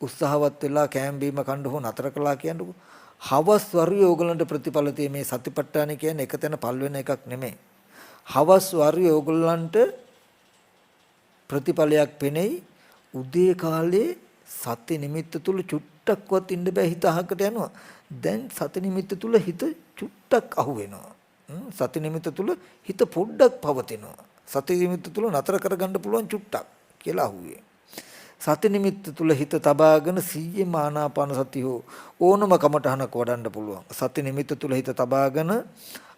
උත්සාහවත් වෙලා කෑම බීම කන්න හෝ නතර කළා කියන්නකො හවස් වරුවේ ඕගලන්ට ප්‍රතිඵල තියෙන්නේ මේ සතිපට්ඨාන කියන්නේ එක තැන පල් වෙන එකක් නෙමෙයි. හවස් වරුවේ ඕගලන්ට ප්‍රතිඵලයක් පෙනෙයි. උදේ කාලේ සති නිමිත්ත තුල චුට්ටක්වත් ඉන්න බෑ හිත අහකට යනවා. දැන් සති නිමිත්ත තුල හිත චුට්ටක් අහු වෙනවා. සති නිමිත්ත තුල හිත පොඩ්ඩක් පවතිනවා. සති නිමිත්ත තුල නතර කරගන්න පුළුවන් චුට්ටක් කියලා අහුවේ. සති නිමිත්ත තුල හිත තබාගෙන 100 ආනාපාන සතිය ඕනම කමටහනක් වඩන්න පුළුවන්. සති නිමිත්ත තුල හිත තබාගෙන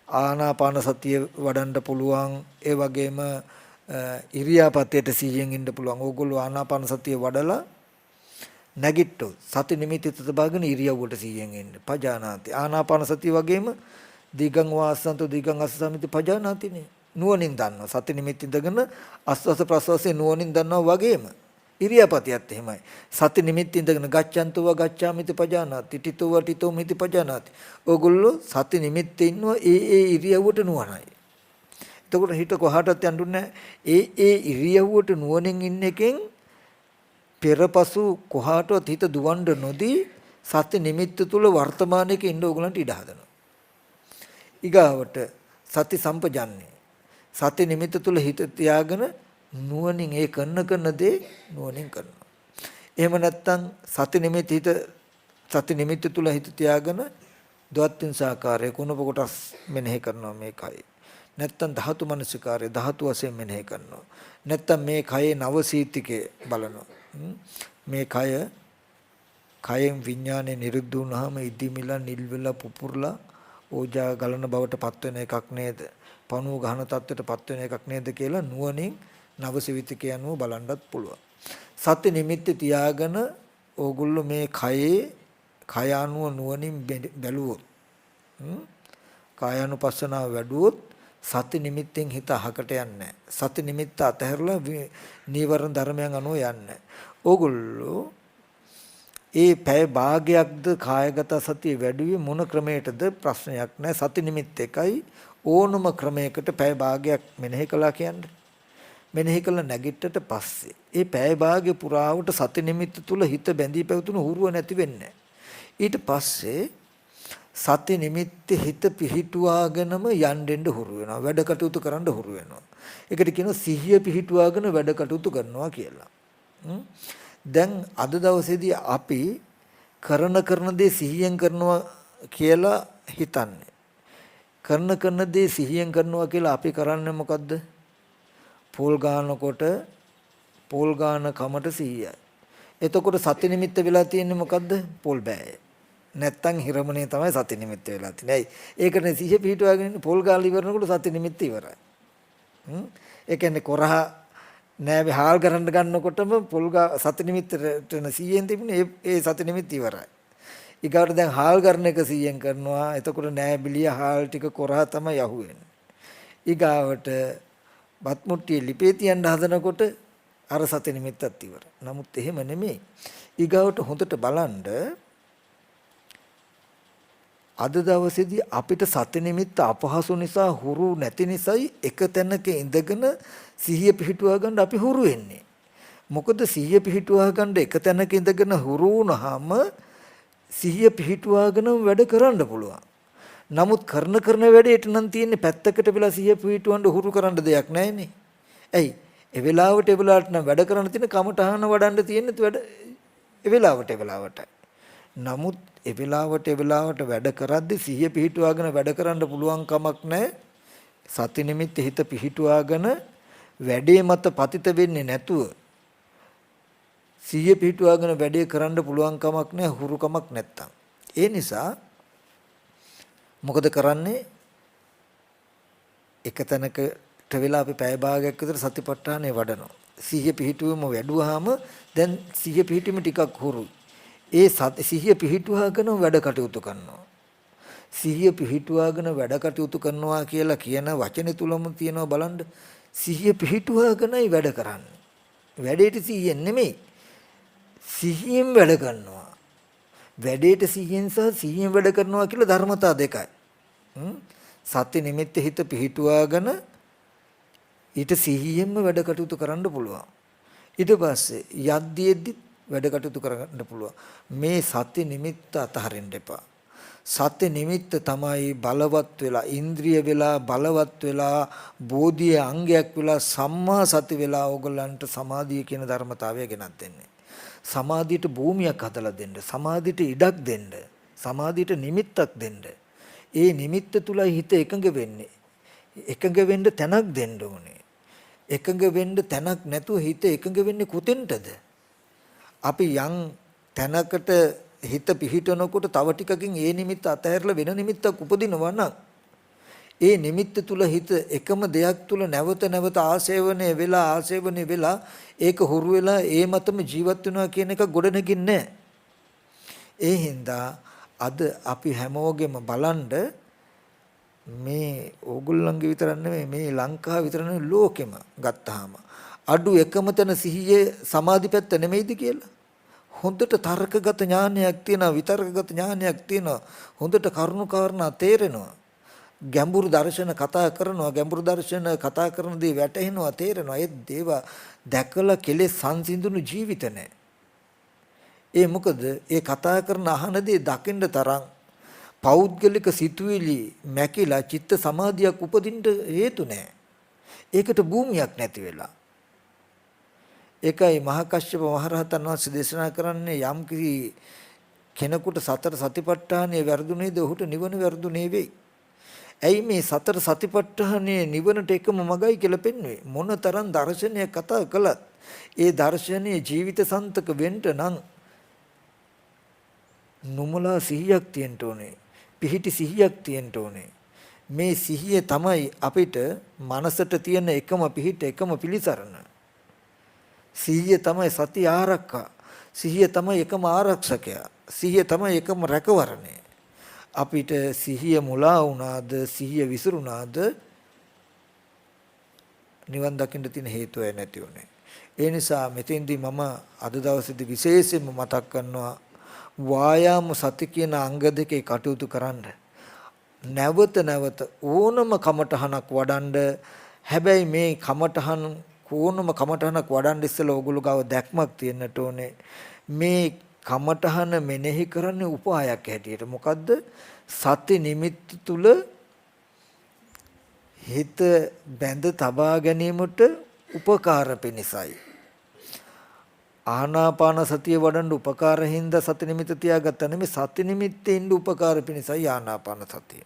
ආනාපාන සතිය වඩන්න පුළුවන්. ඒ වගේම ඉරියාපතේට 100න් ඉන්න පුළුවන්. ඕගොල්ලෝ ආනාපාන සතිය වඩලා නැගිට්ටොත් සති නිමිත්ත තබාගෙන ඉරියව්වට 100න් ඉන්න. පජානාති. ආනාපාන සතිය වගේම දීගං වාසන්තෝ දීගං අස්සමිති පජානාතිනේ. නුවණින් දන්නවා. සති නිමිත්ත ඉඳගෙන ආස්වාස ප්‍රස්වාසයේ නුවණින් දන්නවා වගේම ඉරියාපතියත් එහෙමයි. සති නිමිත්ත ඉඳගෙන ගච්ඡන්තව ගච්ඡාමිති පජානාති. තිතෝ වටිතෝ මිති පජානාති. ඕගොල්ලෝ සති නිමිත්තේ ඉන්නවා ඒ ඉරියව්වට නුවණයි. එතකොට හිත කොහාටවත් යන්නේ ඒ ඉරියව්වට නුවණින් ඉන්න එකෙන් පෙරපසු කොහාටවත් හිත දුවන්න නොදී සති නිමිත්ත තුල වර්තමානයේ ඉන්න ඕගලන්ට ඉඩ හදනවා. ඊගාවට සති සම්පජන්නේ. සති නිමිත්ත තුල හිත තියාගෙන නුවණින් ඒ කරන දේ නුවණින් කරනවා. එහෙම නැත්නම් සති නිමිත්ත තුල හිත තියාගෙන ද්වත්තින් සාකාරය කුණප කොටස් මෙනෙහි කරනවා මේකයි. නැත්තම් ධාතු මනසිකාරය ධාතු වශයෙන් මෙනෙහි කරනවා. නැත්තම් මේ කයේ නවසීතිකේ බලනවා. මේ කයෙන් විඥානේ නිරුද්ධ වුණාම ඉදිමිලා නිල් වෙලා පුපුරලා ඕජා ගලන බවට පත් වෙන එකක් නේද? පණුව ගහන තත්ත්වයට පත් වෙන එකක් නේද කියලා නුවණින් නවසීතිකේ අනුව බලන්නත් පුළුවන්. සත්‍ය නිමිත්ත තියාගෙන ඕගොල්ලෝ මේ කය අනුව නුවණින් බැලුවොත් කායानुපස්සනාව වැඩුවොත් සති නිමිත්තෙන් හිත අහකට යන්නේ. සති නිමිත්ත අතහැරලා නීවරණ ධර්මයන් අනුව යන්නේ. ඕගොල්ලෝ ඒ පැය භාගයක්ද කායගත සතිය වැඩිවි මොන ක්‍රමයකටද ප්‍රශ්නයක් නැහැ. සති නිමිත්ත එකයි ඕනම ක්‍රමයකට පැය භාගයක් මෙනෙහි කළා කියන්නේ. මෙනෙහි කළ නැගිට්ටට පස්සේ ඒ පැය භාගය පුරාවට සති නිමිත්ත තුල හිත බැඳී පැවතුණු හුරුව නැති වෙන්නේ. ඊට පස්සේ සති නිමිත්තේ හිත පිහිටුවාගෙනම යන්නෙන්න හුරු වෙනවා. වැඩ කටයුතු කරන්න හුරු වෙනවා. ඒකට කියනවා සිහිය පිහිටුවාගෙන වැඩ කටයුතු කරනවා කියලා. දැන් අද දවසේදී අපි කරන දේ සිහියෙන් කරනවා කියලා හිතන්නේ. කරන දේ සිහියෙන් කරනවා කියලා අපි කරන්නේ මොකද්ද? පෝල් ගන්නකොට පෝල් ගන්න කමට සිහියයි. එතකොට සති නිමිත්ත වෙලා තියෙන්නේ මොකද්ද? පෝල් බෑය. නැත්තම් හිරමනේ තමයි සති නිමිත්ත වෙලා තියෙන්නේ. ඇයි? ඒකනේ සිහිය පිහිටුවාගෙන ඉන්න පොල් ගාලා ඉවරනකොට සති නිමිත්ත ඉවරයි. ඒ කියන්නේ කොරහ නෑ හාල් කරන්න ගන්නකොටම පොල් සති නිමිත්තට 100ෙන් තිබුණේ ඒ සති නිමිත්ත ඉවරයි. ඊගාට දැන් හාල් කරන එක 100ෙන් කරනවා. එතකොට නෑ බිලිය හාල් ටික කොරහ තමයි යහුවෙන්නේ. ඊගාවට බත් මුට්ටිය ලිපේ තියන්න හදනකොට අර සති නිමිත්තත් ඉවරයි. නමුත් එහෙම නෙමෙයි. ඊගාවට හොඳට බලන්න අද දවසේදී අපිට සති නිමිත්ත අපහසු නිසා හුරු නැති නිසායි එක තැනක ඉඳගෙන සිහිය පිහිටුවා ගන්න අපි හුරු වෙන්නේ. මොකද සිහිය පිහිටුවා ගන්න එක තැනක ඉඳගෙන හුරු වුණාම සිහිය පිහිටුවාගෙන වැඩ කරන්න පුළුවන්. නමුත් කරන වැඩේට නම් තියෙන්නේ පැත්තකට වෙලා සිහිය පිහිටුවන්න හුරු කරන්න දෙයක් නැහැනේ. ඇයි? ඒ වෙලාවට නම් වැඩ කරන්න තියෙන කමටහන වඩන්න තියෙන්නේ වැඩ ඒ වෙලාවට. නමුත් ඒ වෙලාවට වැඩ කරද්දී සිහිය පිහිටුවාගෙන වැඩ කරන්න පුළුවන් කමක් නැහැ. සති නිමිත්ත හිත පිහිටුවාගෙන වැඩේ මත පතිත වෙන්නේ නැතුව සිහිය පිහිටුවාගෙන වැඩේ කරන්න පුළුවන් කමක් නැහැ හුරු කමක් නැත්තම්. ඒ නිසා මොකද කරන්නේ? එක තැනකට වෙලා අපි පැය භාගයක් විතර සතිපට්ඨානෙ වඩනවා. සිහිය පිහිටුවම වැඩුවාම දැන් සිහිය පිහිටීම ටිකක් හුරුයි. ඒ සිහිය පිහිටුවාගෙන වැඩ කටයුතු කරනවා. සිහිය පිහිටුවාගෙන වැඩ කටයුතු කරනවා කියලා කියන වචනේ තුලම තියෙනවා බලන්න. සිහිය පිහිටුවාගෙනයි වැඩ කරන්නේ. වැඩේට සිහියෙන් නෙමෙයි. සිහියෙන් වැඩ කරනවා. වැඩේට සිහියෙන් සහ සිහියෙන් වැඩ කරනවා කියලා ධර්මතා දෙකයි. සති නිමිත්ත හිත පිහිටුවාගෙන ඊට සිහියෙන්ම වැඩ කටයුතු කරන්න පුළුවන්. ඊට පස්සේ යද්දීෙද්දි වැඩ කටයුතු කරගන්න පුළුවන්. මේ සති නිමිත්ත අතහරින්න එපා. සති නිමිත්ත තමයි බලවත් වෙලා ඉන්ද්‍රිය වෙලා බලවත් වෙලා බෝධියේ අංගයක් වෙලා සම්මා සති වෙලා ඕගලන්ට සමාධිය කියන ධර්මතාවය ගෙනත් දෙන්නේ. සමාධියට භූමියක් හදලා දෙන්න, සමාධියට ඉඩක් දෙන්න, සමාධියට නිමිත්තක් දෙන්න. ඒ නිමිත්ත තුලයි හිත එකඟ වෙන්නේ. එකඟ වෙන්න තැනක් දෙන්න ඕනේ. එකඟ වෙන්න තැනක් නැතුව හිත එකඟ වෙන්නේ කොතෙන්ටද? අපි යම් තැනකට හිත පිහිටනකොට තව ටිකකින් ඒ නිමිත්ත අතහැරලා වෙන නිමිත්තක් උපදිනවා නම් ඒ නිමිත්ත තුල හිත එකම දෙයක් තුල නැවත නැවත ආශේවනය වෙලා ඒක හුරු වෙලා ඒ මතම ජීවත් වෙනවා කියන එක ගොඩනගින්නේ නැහැ. ඒ හින්දා අද අපි හැමෝගෙම බලන්ඩ මේ ඕගොල්ලන්ගේ විතර නෙමෙයි මේ ලංකාව විතර නෙමෙයි ලෝකෙම ගත්තාම අඩු එකම තැන සිහියේ සමාධි පැත්ත නෙමෙයිද කියලා. හොඳට තර්කගත ඥානයක් තියෙනවා, විතර්කගත ඥානයක් තියෙනවා, හොඳට කරුණු කාරණා තේරෙනවා, ගැඹුරු දර්ශන කතා කරනවා, ගැඹුරු දර්ශන කතා කරන දේ වැටහෙනවා, තේරෙනවා. ඒ දේව දැකලා කෙලෙස් සංසිඳුණු ජීවිත නැහැ. ඒ මොකද ඒ කතා කරන අහන දේ දකින්න තරම් පෞද්ගලික සිතුවිලි මැකිලා චිත්ත සමාධියක් උපදින්න හේතු නැහැ. ඒකට භූමියක් නැති වෙලා. ඒකයි මහා කශ්‍යප මහරහතන් වහන්සේ දේශනා කරන්නේ යම් කිසි කෙනෙකුට සතර සතිපට්ඨානය වැරදුනේද ඔහුට නිවන වැරදුනේ වෙයි. ඇයි මේ සතර සතිපට්ඨානයේ නිවනට එකම මගයි කියලා පෙන්වන්නේ? මොනතරම් දර්ශනය කතා කළත් ඒ දර්ශනීය ජීවිත සන්තක වෙන්න නම් නුඹලා සිහියක් තියෙන්න ඕනේ. පිහිටි සිහියක් තියෙන්න ඕනේ. මේ සිහිය තමයි අපිට මනසට තියෙන එකම පිහිට, එකම පිළිසරණ. සිහිය තමයි සති ආරක්ෂා. සිහිය තමයි එකම ආරක්ෂකයා. සිහිය තමයි එකම රැකවරණය. අපිට සිහිය මුලා වුණාද, සිහිය විසිරුණාද නිවන් දකින්න තියෙන හේතුව නැති උනේ. ඒ නිසා මෙතෙන්දී මම අද දවසේදී විශේෂයෙන්ම මතක් කරනවා වායාම සති කියන අංග දෙකේ කටයුතු කරන්න. නැවත නැවත ඕනම කමටහනක් වඩන්න. හැබැයි මේ කමටහන ඕනම කමටහනක් වඩන්න ඉස්සෙල්ලා ඕගොල්ලෝ ගාව දැක්මක් තියෙන්නට ඕනේ. මේ කමටහන මෙනෙහි කරන්නේ උපායක් හැටියට. මොකද්ද? සති නිමිත්ත තුල හිත බැඳ තබා ගැනීමට උපකාර පිණිසයි. ආනාපාන සතිය වඩන්න උපකාර හින්දා සති නිමිත්ත තියාගත්තා නෙමෙයි, සති නිමිත්තේ ඉන්න උපකාර පිණිසයි ආනාපාන සතිය.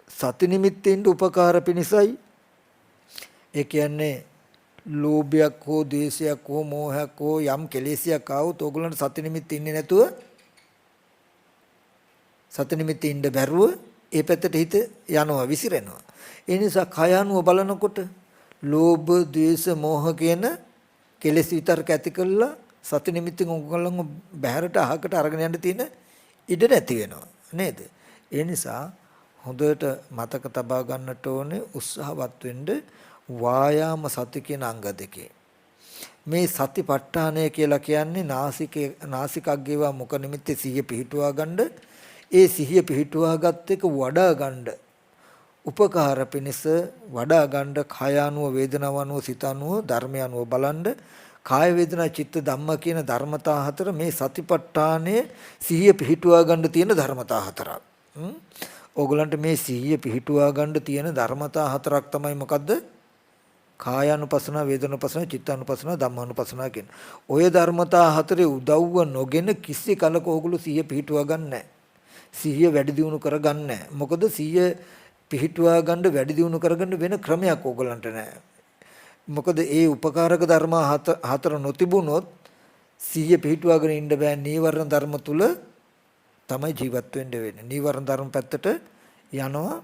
සති නිමිත්තේ ඉන්න උපකාර පිණිසයි. ඒ කියන්නේ ලෝභයක් හෝ ද්වේෂයක් හෝ මෝහයක් හෝ යම් කෙලෙසයක් ආවොත් ඕගොල්ලන්ට සති නිමිත්ත ඉන්නේ නැතුව සති නිමිත්ත ඉන්න බැරුව ඒ පැත්තට හිත යනවා, විසිරෙනවා. ඒ නිසා කය අනුව බලනකොට ලෝභ ද්වේෂ මෝහ කියන කෙලෙස් විතරක ඇති කළා සති නිමිත්තෙන් ඕගොල්ලන්ව බහැරට අහකට අරගෙන යන්න තියෙන ඉඩ නැති වෙනවා නේද? ඒ නිසා හොඳට මතක තබා ගන්නට ඕනේ, උත්සාහවත් වෙන්න වායාම සති කියන අංග දෙකේ. මේ සතිපට්ඨානය කියලා කියන්නේ නාසිකග්ගේවා මුඛ නිමිත්තේ සිහිය පිහිටුවා ගන්න. ඒ සිහිය පිහිටුවාගත් එක වඩා ගන්න උපකාර පිණිස වඩා ගන්න කය අනුව, වේදනාව අනුව, සිත අනුව, ධර්මය අනුව බලන්න. කාය වේදනා චිත්ත ධම්ම කියන ධර්මතා හතර මේ සතිපට්ඨානයේ සිහිය පිහිටුවා ගන්න තියෙන ධර්මතා හතරක්. ඕගලන්ට මේ සිහිය පිහිටුවා ගන්න තියෙන ධර්මතා හතරක් තමයි මොකද්ද? කායානුපස්සන, වේදනානුපස්සන, චිත්තානුපස්සන, ධම්මානුපස්සන කියන. ඔය ධර්මතා හතරේ උදව්ව නොගෙන කිසි කලක ඕගොල්ලෝ සිහිය පිහිටුවා ගන්න නැහැ. සිහිය වැඩි දියුණු කරගන්න නැහැ. මොකද සිහිය පිහිටුවා ගන්න වැඩි දියුණු කරගන්න වෙන ක්‍රමයක් ඕගොල්ලන්ට නැහැ. මොකද ඒ උපකාරක ධර්ම හතර නොතිබුණොත් සිහිය පිහිටුවාගෙන ඉන්න බෑ. නීවරණ ධර්ම තුල තමයි ජීවත් වෙන්න වෙන්නේ. නීවරණ ධර්ම පැත්තට යනවා.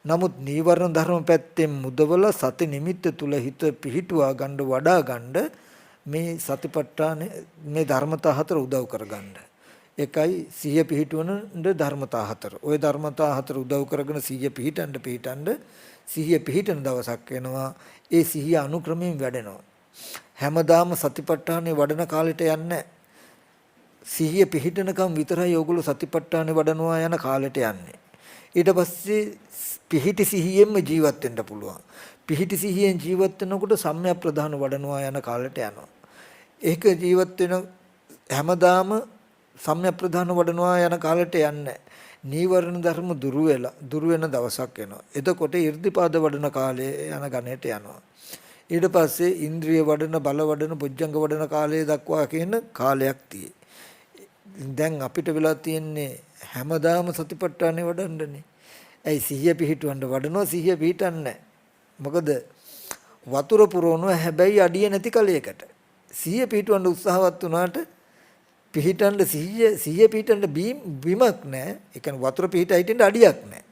නමුත් නීවරණ ධර්ම පැත්තෙන් මුදවල සති නිමිත්ත තුල හිත පිහිටුවා ගන්න වඩා ගන්න මේ සතිපට්ඨාන මේ ධර්මතා හතර උදව් කරගන්න. එකයි සිහිය පිහිටවන ධර්මතා හතර. ওই ධර්මතා හතර උදව් කරගෙන සිහිය පිහිටන්න සිහිය පිහිටන දවසක් වෙනවා. ඒ සිහිය අනුක්‍රමයෙන් වැඩෙනවා. හැමදාම සතිපට්ඨානේ වඩන කාලෙට යන්නේ සිහිය පිහිටනකම් විතරයි ඕගොල්ලෝ සතිපට්ඨානේ වඩනවා යන කාලෙට යන්නේ. ඊට පස්සේ පිහිටි සිහියෙන්ම ජීවත් වෙන්න පුළුවන්. පිහිටි සිහියෙන් ජීවත් වෙනකොට සම්‍යක් ප්‍රධාන වඩනවා යන කාලෙට යනවා. ඒක ජීවත් වෙන හැමදාම සම්‍යක් ප්‍රධාන වඩනවා යන කාලයට යන්නේ. නීවරණ ධර්ම දුරු වෙන දවසක් එනවා. එතකොට 이르දිපාද වඩන කාලේ යන ගණයට යනවා. ඊට පස්සේ ඉන්ද්‍රිය වඩන බල වඩන බොජ්ජංග වඩන කාලය දක්වා කියන කාලයක් තියෙයි. දැන් අපිට වෙලා තියෙන්නේ හැමදාම සතිපට්ඨානෙ වඩන්නනේ. ඇයි සිහිය පිහිටවන්න වඩනවා සිහිය පිහිටන්නේ. මොකද වතුර පුරවනවා හැබැයි අඩිය නැති කලයකට. සිහිය පිහිටවන්න උත්සාහවත් වුණාට පිහිටන්න සිහිය පිහිටන්න බිමක් නැහැ. ඒ කියන්නේ වතුර පිහිටා හිටින්න අඩියක් නැහැ.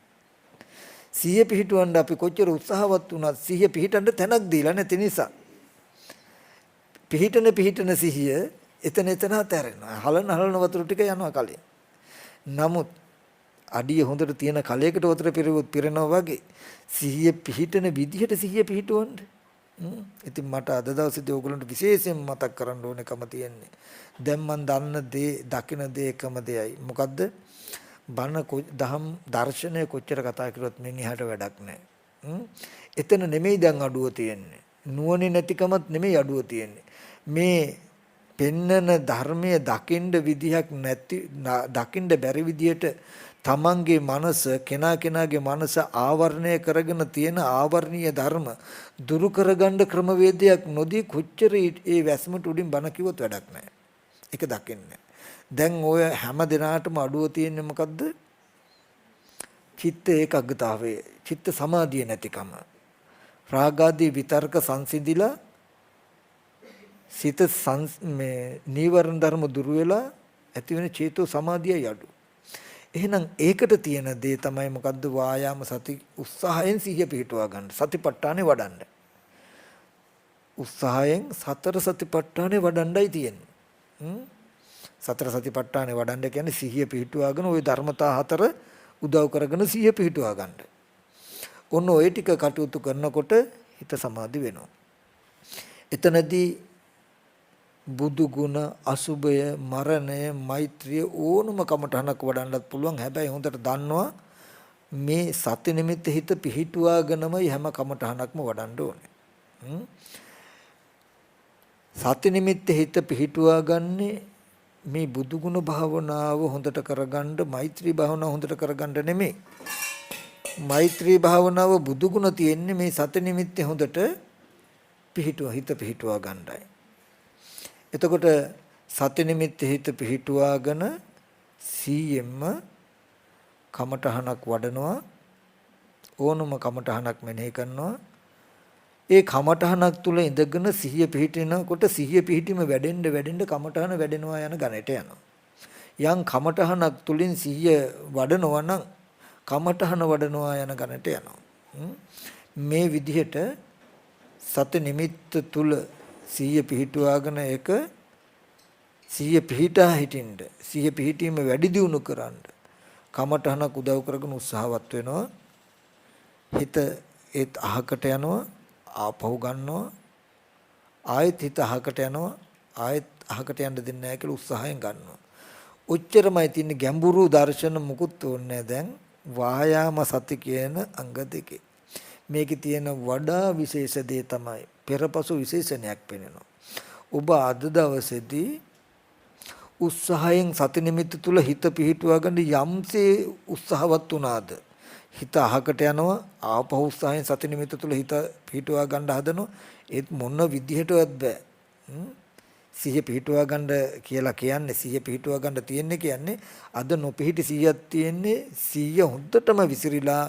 සිහිය පිහිටවන්න අපි කොච්චර උත්සාහවත් වුණත් සිහිය පිහිටන්න තැනක් දීලා නැති නිසා පිහිටන සිහිය එතන අතහැරෙනවා. හලන වතුර ටික යනවා කලින්. නමුත් අඩිය හොඳට තියෙන කලයකට වතුර පිරෙනවා වගේ සිහිය පිහිටන විදිහට සිහිය පිහිටවන්න. ඉතින් මට අද දවසේදී ඕගොල්ලන්ට විශේෂයෙන් මතක් කරන්න ඕනකම තියෙන්නේ. දැන් මම දන්න දේ දකින දේ එකම දෙයයි. මොකද්ද? බණ දහම් දර්ශනය කොච්චර කතා කරුවත් මෙන් එහාට වැඩක් නැහැ. එතන නෙමෙයි දැන් අඩුව තියෙන්නේ. නුවණ නැතිකමත් නෙමෙයි අඩුව තියෙන්නේ. මේ පෙන්නන ධර්මයේ දකින්න විදිහක් නැති දකින්න බැරි විදියට තමන්ගේ මනස කෙනාගේ මනස ආවරණය කරගෙන තියෙන ආවර්ණීය ධර්ම දුරු කරගන්න ක්‍රමවේදයක් නොදී කොච්චර ඒ වැස්මට උඩින් බණ කිව්වොත් වැඩක් නැහැ. ඒක දකින්නේ. දැන් ඔය හැම දිනාටම අඩුව තියෙන්නේ මොකද්ද? චිත්ත ඒකාග්‍රතාවය, චිත්ත සමාධිය නැතිකම. රාගාදී විතර්ක සංසිඳිලා සිත මේ නීවරණ ධර්ම දුරු වෙලා ඇති වෙන චේතෝ සමාධියයි අඩු. එහෙනම් ඒකට තියෙන දේ තමයි මොකද්ද? වායාම සති උත්සාහයෙන් සිහිය පිහිටුවා ගන්න. සතිපට්ඨානේ වඩන්න. උත්සාහයෙන් සතර සතිපට්ඨානේ වඩන්නයි තියෙන්නේ. සතර සතිපට්ඨානේ වඩන්න කියන්නේ සිහිය පිහිටුවාගෙන ওই ධර්මතා හතර උදව් කරගෙන සිහිය පිහිටුවා ගන්න. ඔන්න ওই ටික කටයුතු කරනකොට හිත සමාධි වෙනවා. එතනදී බුදු ගුණ, අසුභය, මරණය, මෛත්‍රිය ඕනම කමටහනක් වඩන්නත් පුළුවන්. හැබැයි හොඳට දන්නවා මේ සති නිමිත්ත හිත පිහිටුවාගෙනම හැම කමටහනක්ම වඩන්න ඕනේ. සති නිමිත්ත හිත පිහිටුවාගන්නේ මේ බුදු ගුණ භාවනාව හොඳට කරගන්න, මෛත්‍රී භාවනාව හොඳට කරගන්න නෙමෙයි. මෛත්‍රී භාවනාව බුදු ගුණ තියෙන්නේ මේ සති නිමිත්තේ හොඳට හිත පිහිටුවා ගන්නයි. එතකොට සති නිමිත්ත හිත පිහිටුවාගෙන සීයෙන්ම කමඨහනක් වඩනවා. ඕනම කමඨහනක් මෙනෙහි කරනවා. ඒ කමඨහනක් තුල ඉඳගෙන සිහිය පිහිටිනකොට සිහිය පිහිටීම වැඩෙන්න කමඨහන වැඩෙනවා යන ගණයට යනවා. යම් කමඨහනක් තුලින් සිහිය වඩනවා නම් කමඨහන වඩනවා යන ගණයට යනවා. මේ විදිහට සති නිමිත්ත තුල සිහිය පිහිටුවාගෙන එක සිහිය පිහිටා හිටින්න සිහිය පිහිටීම වැඩි දියුණු කරන්න කමඨහනක් උදව් කරගෙන උත්සාහවත් වෙනවා. හිත ඒත් අහකට යනවා, ආපහු ගන්නවා, ආයෙත් හිත අහකට යනවා, ආයෙත් අහකට යන්න දෙන්නේ නැහැ කියලා උත්සාහයෙන් ගන්නවා. ඔච්චරමයි තින්නේ. ගැඹුරු දර්ශන මුකුත් ඕනේ දැන් වායාම සති කියන අංග දෙකේ. මේකේ තියෙන වඩා විශේෂ දේ තමයි පෙරපසු විශේෂණයක් පෙනෙනවා. ඔබ අද දවසේදී උත්සාහයෙන් සති නිමිත්ත තුල හිත පිහිටුවා ගන්න යම්සේ උත්සාහවත් වුණාද? හිත අහකට යනවා, ආපහු උත්සාහයෙන් සති නිමිත්ත තුල හිත පිහිටුවා ගන්න හදනවා. ඒත් මොන විදිහටවත් බෑ. සිහිය පිහිටුවා ගන්න කියලා කියන්නේ සිහිය පිහිටුවා ගන්න තියෙන්නේ කියන්නේ අද නොපිහිටි සිහියක් තියෙන්නේ. සිහිය හොඳටම විසිරිලා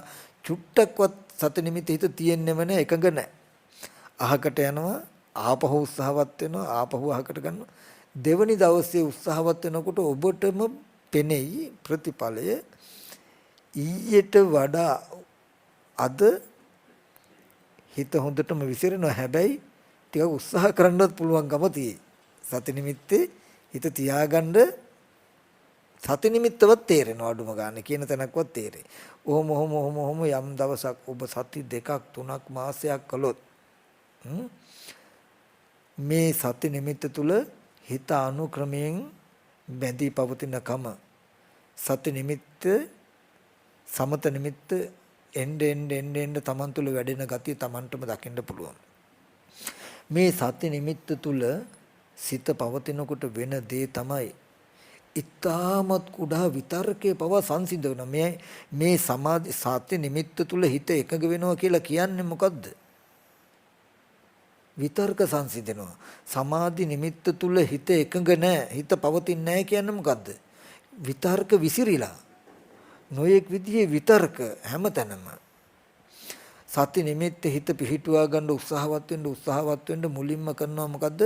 චුට්ටක්වත් සති නිමිත්ත හිත තියෙන්නෙම නෑ, එකඟ නෑ. අහකට යනවා, ආපහු උත්සාහවත් වෙනවා, ආපහු අහකට ගන්නවා. දෙවනි දවසේ උත්සාහවත් වෙනකොට ඔබටම පෙනෙයි ප්‍රතිඵලය ඊට වඩා අද හිත හොඳටම විසිරෙනවා. හැබැයි ටිකක් උත්සාහ කරන්නත් පුළුවන්කම තියෙයි. සති නිමිත්තේ හිත තියාගන්න සති නිමිත්තවත් තේරෙනවා අඩුම ගන්න කියන තැනක්වත් තේරෙයි. ඔහොම යම් දවසක් ඔබ සති 2ක් 3ක් මාසයක් කළොත් මේ සති නිමිත්ත තුල හිත අනුක්‍රමයෙන් බැඳී පවතිනකම සති නිමිත්ත සමත නිමිත්ත එන්න තමන් තුල වැඩෙන ගතිය තමන්ටම දකින්න පුළුවන්. මේ සති නිමිත්ත තුල සිත පවතිනකොට වෙන දේ තමයි ඊ타මත් කුඩා විතර්කයේ පව සංසිඳන මේ සමාධි සත්‍ය නිමිත්ත තුල හිත එකඟ වෙනවා කියලා කියන්නේ මොකද්ද? විතර්ක සංසිඳනවා. සමාධි නිමිත්ත තුල හිත එකඟ නැහැ, හිත පවතින්නේ නැහැ කියන්නේ මොකද්ද? විතර්ක විසිරිලා. නොයෙක් විදිහේ විතර්ක හැමතැනම. සති නිමිත්ත හිත පිහිටුවා ගන්න උත්සාහවත් වෙන්න මුලින්ම කරනවා මොකද්ද?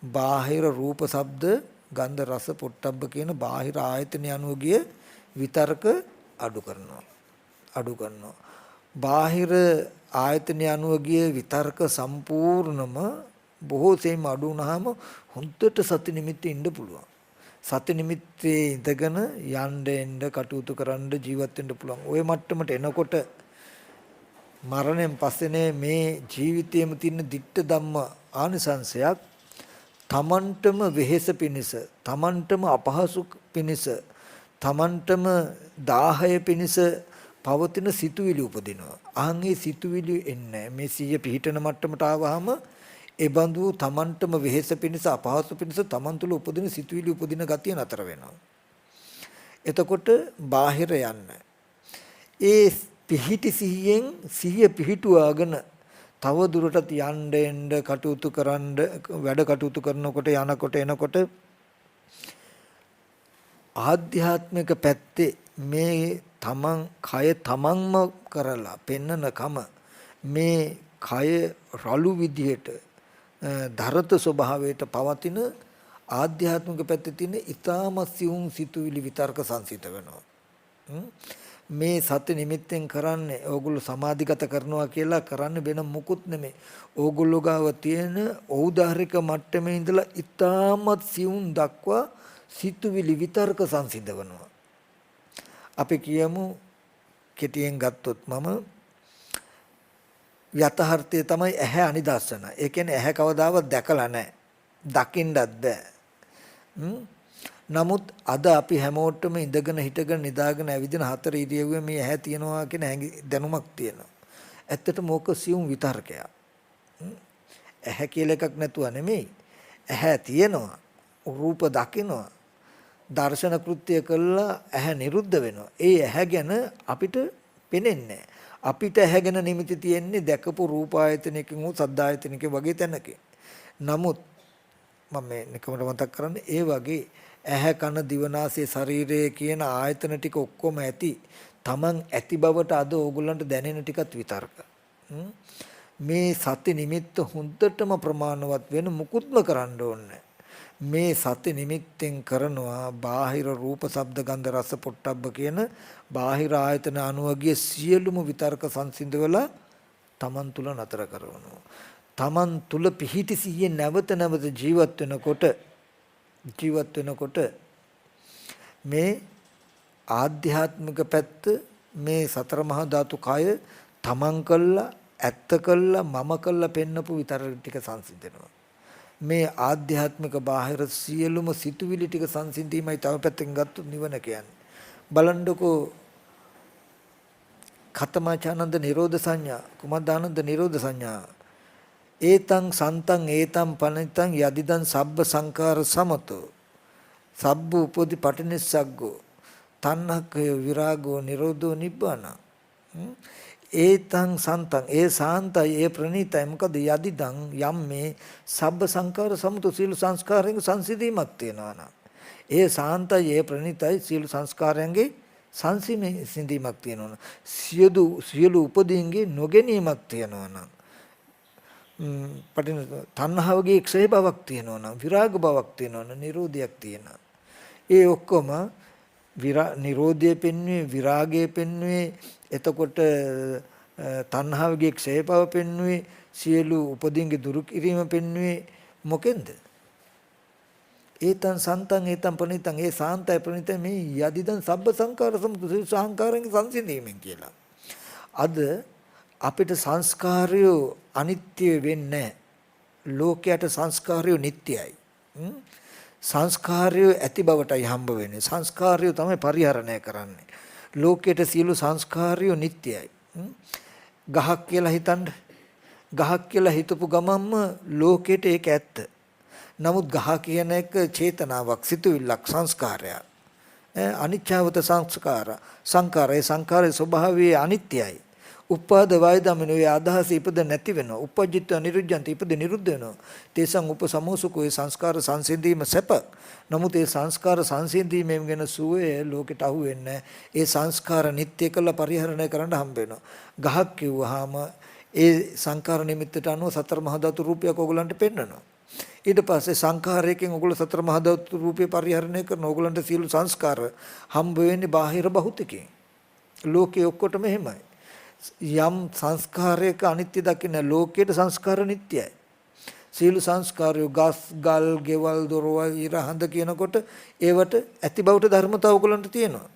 බාහිර රූප, ශබ්ද, ගන්ධ, රස, පොට්ටබ්බ කියන බාහිර ආයතන අනුව ගිය විතර්ක අඩු කරනවා. බාහිර ආයතන අනුව ගිය විතර්ක සම්පූර්ණම බොහෝ සෙයින් අඩු වුණාම හොඳට සති නිමිත්තේ ඉන්න පුළුවන්. සති නිමිත්තේ ඉඳගෙන යන්න එන්න කටයුතු කරන්න ජීවත් වෙන්න පුළුවන්. ওই මට්ටමට එනකොට මරණයෙන් පස්සේ මේ ජීවිතයේම තියෙන ditta ධම්ම ආනිසංශයක් තමන්ටම වෙහෙස පිණිස, තමන්ටම අපහසු පිණිස, තමන්ටම දාහය පිණිස පවතින සිතුවිලි උපදිනවා. අහංගේ සිතුවිලි එන්නේ මේ සිය පිහිටන මට්ටමට ආවහම ඒ බඳු තමන්ටම වෙහෙස පිණිස, අපහසු පිණිස තමන් තුළ උපදින සිතුවිලි උපදින ගතිය නතර වෙනවා. එතකොට බාහිර යන්න. ඒ පිහිටි සිහියෙන් සිහිය පිහිටුවාගෙන තව දුරටත් යන්න එන්න කටයුතු කරන්න වැඩ කටයුතු කරනකොට යනකොට එනකොට ආධ්‍යාත්මික පැත්තේ මේ තමන් කය තමන්ම කරලා පෙන්නනකම මේ කය රළු විදියට ධරත ස්වභාවයට පවතින ආධ්‍යාත්මික පැත්තේ තියෙන ඊ타ම සියුම් සිතුවිලි විතර්ක සංසිත වෙනවා. මේ සති නිමිත්තෙන් කරන්නේ ඕගොල්ලෝ සමාධිගත කරනවා කියලා කරන්නේ වෙන මුකුත් නෙමෙයි. ඕගොල්ලෝ ගාව තියෙන ඖදාහරික මට්ටමේ ඉඳලා ඊ타මත් සියුම් දක්වා සිතුවිලි විතර්ක සංසිඳවනවා. අපි කියමු කෙටියෙන් ගත්තොත් මම යථාර්ථය තමයි ඇහැ අනිදර්ශන. ඒ කියන්නේ ඇහැ කවදාවත් දැකලා නැහැ. දකින්නත් බෑ. නමුත් අද අපි හැමෝටම ඉඳගෙන හිටගෙන නිදාගෙන ඇවිදින හතර ඉරියව්වේ මේ ඇහැ තියනවා කියන දැනුමක් තියෙනවා. ඇත්තටම ඕක සියුම් විතර්කයක්. ඇහැ කියලා එකක් නැතුව නෙමෙයි. ඇහැ තියෙනවා. රූප දකිනවා. දර්ශන කෘත්‍ය කළා ඇහැ නිරුද්ධ වෙනවා. ඒ ඇහැ ගැන අපිට පෙනෙන්නේ අපිට ඇහැ ගැන නිමිති තියෙන්නේ දැකපු රූප ආයතනයකින් හෝ සද්ද ආයතනයකින් වගේ තැනක. නමුත් මම මේ නිකමට මතක් කරන්නේ ඒ වගේ ඇහැ කන දිව නාසය ශරීරය කියන ආයතන ටික ඔක්කොම ඇති. Taman ඇති බවට අද ඕගොල්ලන්ට දැනෙන ටිකත් විතර්ක. මේ සති නිමිත්ත හොඳටම ප්‍රමාණවත් වෙන මුකුත්ම කරන්න ඕනේ. මේ සති නිමිත්තෙන් කරනවා බාහිර රූප, ශබ්ද, ගන්ධ, රස, පොට්ටබ්බ කියන බාහිර ආයතන අනුවගේ සියලුම විතර්ක සංසිඳවලා Taman තුල නතර කරනවා. Taman තුල පිහිටි සිහිය නැවත නැවත ජීවත් වෙනකොට මේ ආධ්‍යාත්මික පැත්ත මේ සතර මහා ධාතු කය තමන් කළා ඇත්ත කළා මම කළා පෙන්නපු විතර ටික සංසිඳනවා. මේ ආධ්‍යාත්මික බාහිර සියලුම සිතුවිලි ටික සංසිඳීමයි තව පැත්තකින් ගත්තොත් නිවන කියන්නේ. බලන්නකෝ ඛතමාචානන්ද නිරෝධ සංඥා, කුමද්දානන්ද නිරෝධ සංඥා. ඒතං සන්තං ඒතං පනිතං යදිදං සබ්බ සංඛාර සමතෝ සබ්බ උපදි පටිනිස්සග්ගෝ තණ්හකය විරාගෝ නිරෝධෝ නිබ්බාන. ඒතං සන්තං ඒ සාන්තයි ඒ ප්‍රණීතයි. මොකද යදිදං යම් මේ සබ්බ සංඛාර සමතෝ සීල සංස්කාරයෙන් සංසිඳීමක් තියෙනවා නම් ඒ සාන්තයි ඒ ප්‍රණීතයි සීල සංස්කාරයන්ගේ සංසිඳීමක් තියෙනවා නම් සියලු උපදීන්ගේ නොගැනීමක් තියෙනවා නම් තණ්හාවගේ ක්ෂය බවක් තියෙනවා නම් විරාග බවක් තියෙනවා නම් නිරෝධයක් තියෙනවා. ඒ ඔක්කොම නිරෝධය පෙන්වුවේ විරාගය පෙන්වුවේ එතකොට තණ්හාවගේ ක්ෂය බව පෙන්වුවේ සියලු උපදීන්ගේ දුරු කිරීම පෙන්වුවේ මොකෙන්ද? ඒතං සන්තං ඒතං ප්‍රණීතං ඒ සාන්තය ප්‍රණීතය මේ යදිදං සබ්බ සංඛාර සමුදය සංඛාරයෙන් සංසිඳීමෙන් කියලා. අද අපිට සංස්කාරය අනිත්‍ය වෙන්නේ ලෝකයට සංස්කාරය නිට්ටයයි. සංස්කාරය ඇති බවටයි හම්බ වෙන්නේ. සංස්කාරය තමයි පරිහරණය කරන්නේ. ලෝකයට සියලු සංස්කාරය නිට්ටයයි. ගහක් කියලා හිතන්න. ගහක් කියලා හිතපු ගමන්ම ලෝකයට ඒක ඇත්ත. නමුත් ගහ කියන එක චේතනාවක්, සිතුවිල්ලක්, සංස්කාරයක්. අනිච්චවත සංස්කාරයේ සංකාරයේ ස්වභාවය අනිත්‍යයි. උපාද වය දමිනෝ අදහස ඉපද නැති වෙනවා. උපජ්ජිත නිරුද්ධන්ත ඉපද නිරුද්ධ වෙනවා. තේසං උපසමෝසුකෝ සංස්කාර සංසිඳීම සැප. නමුත් ඒ සංස්කාර සංසිඳීමෙන් වෙන සුවය ලෝකෙට අහු වෙන්නේ. ඒ සංස්කාර නිත්‍ය කළ පරිහරණය කරන්න හම්බ වෙනවා. ගහක් කිව්වහම ඒ සංකාර නිමිත්තට අනුව සතර මහා ධාතු රූපයක් ඕගලන්ට පෙන්වනවා. ඊට පස්සේ සංඛාරයෙන් ඔයගොල්ලෝ සතර මහා ධාතු රූපේ පරිහරණය කරන ඕගලන්ට සියලු සංස්කාර හම්බ වෙන්නේ බාහිර භෞතිකයෙන්. ලෝකේ ඔක්කොටම එහෙමයි. යම් සංස්කාරයක අනිත්‍ය දකින්න ලෝකයේ සංස්කාර නිට්ටයයි. සියලු සංස්කාරය ගස්, ගල්, ගෙවල්, දොරවල්, ඉර හඳ කියනකොට ඒවට ඇති බවට ධර්මතාව ඔයගලන්ට තියෙනවා.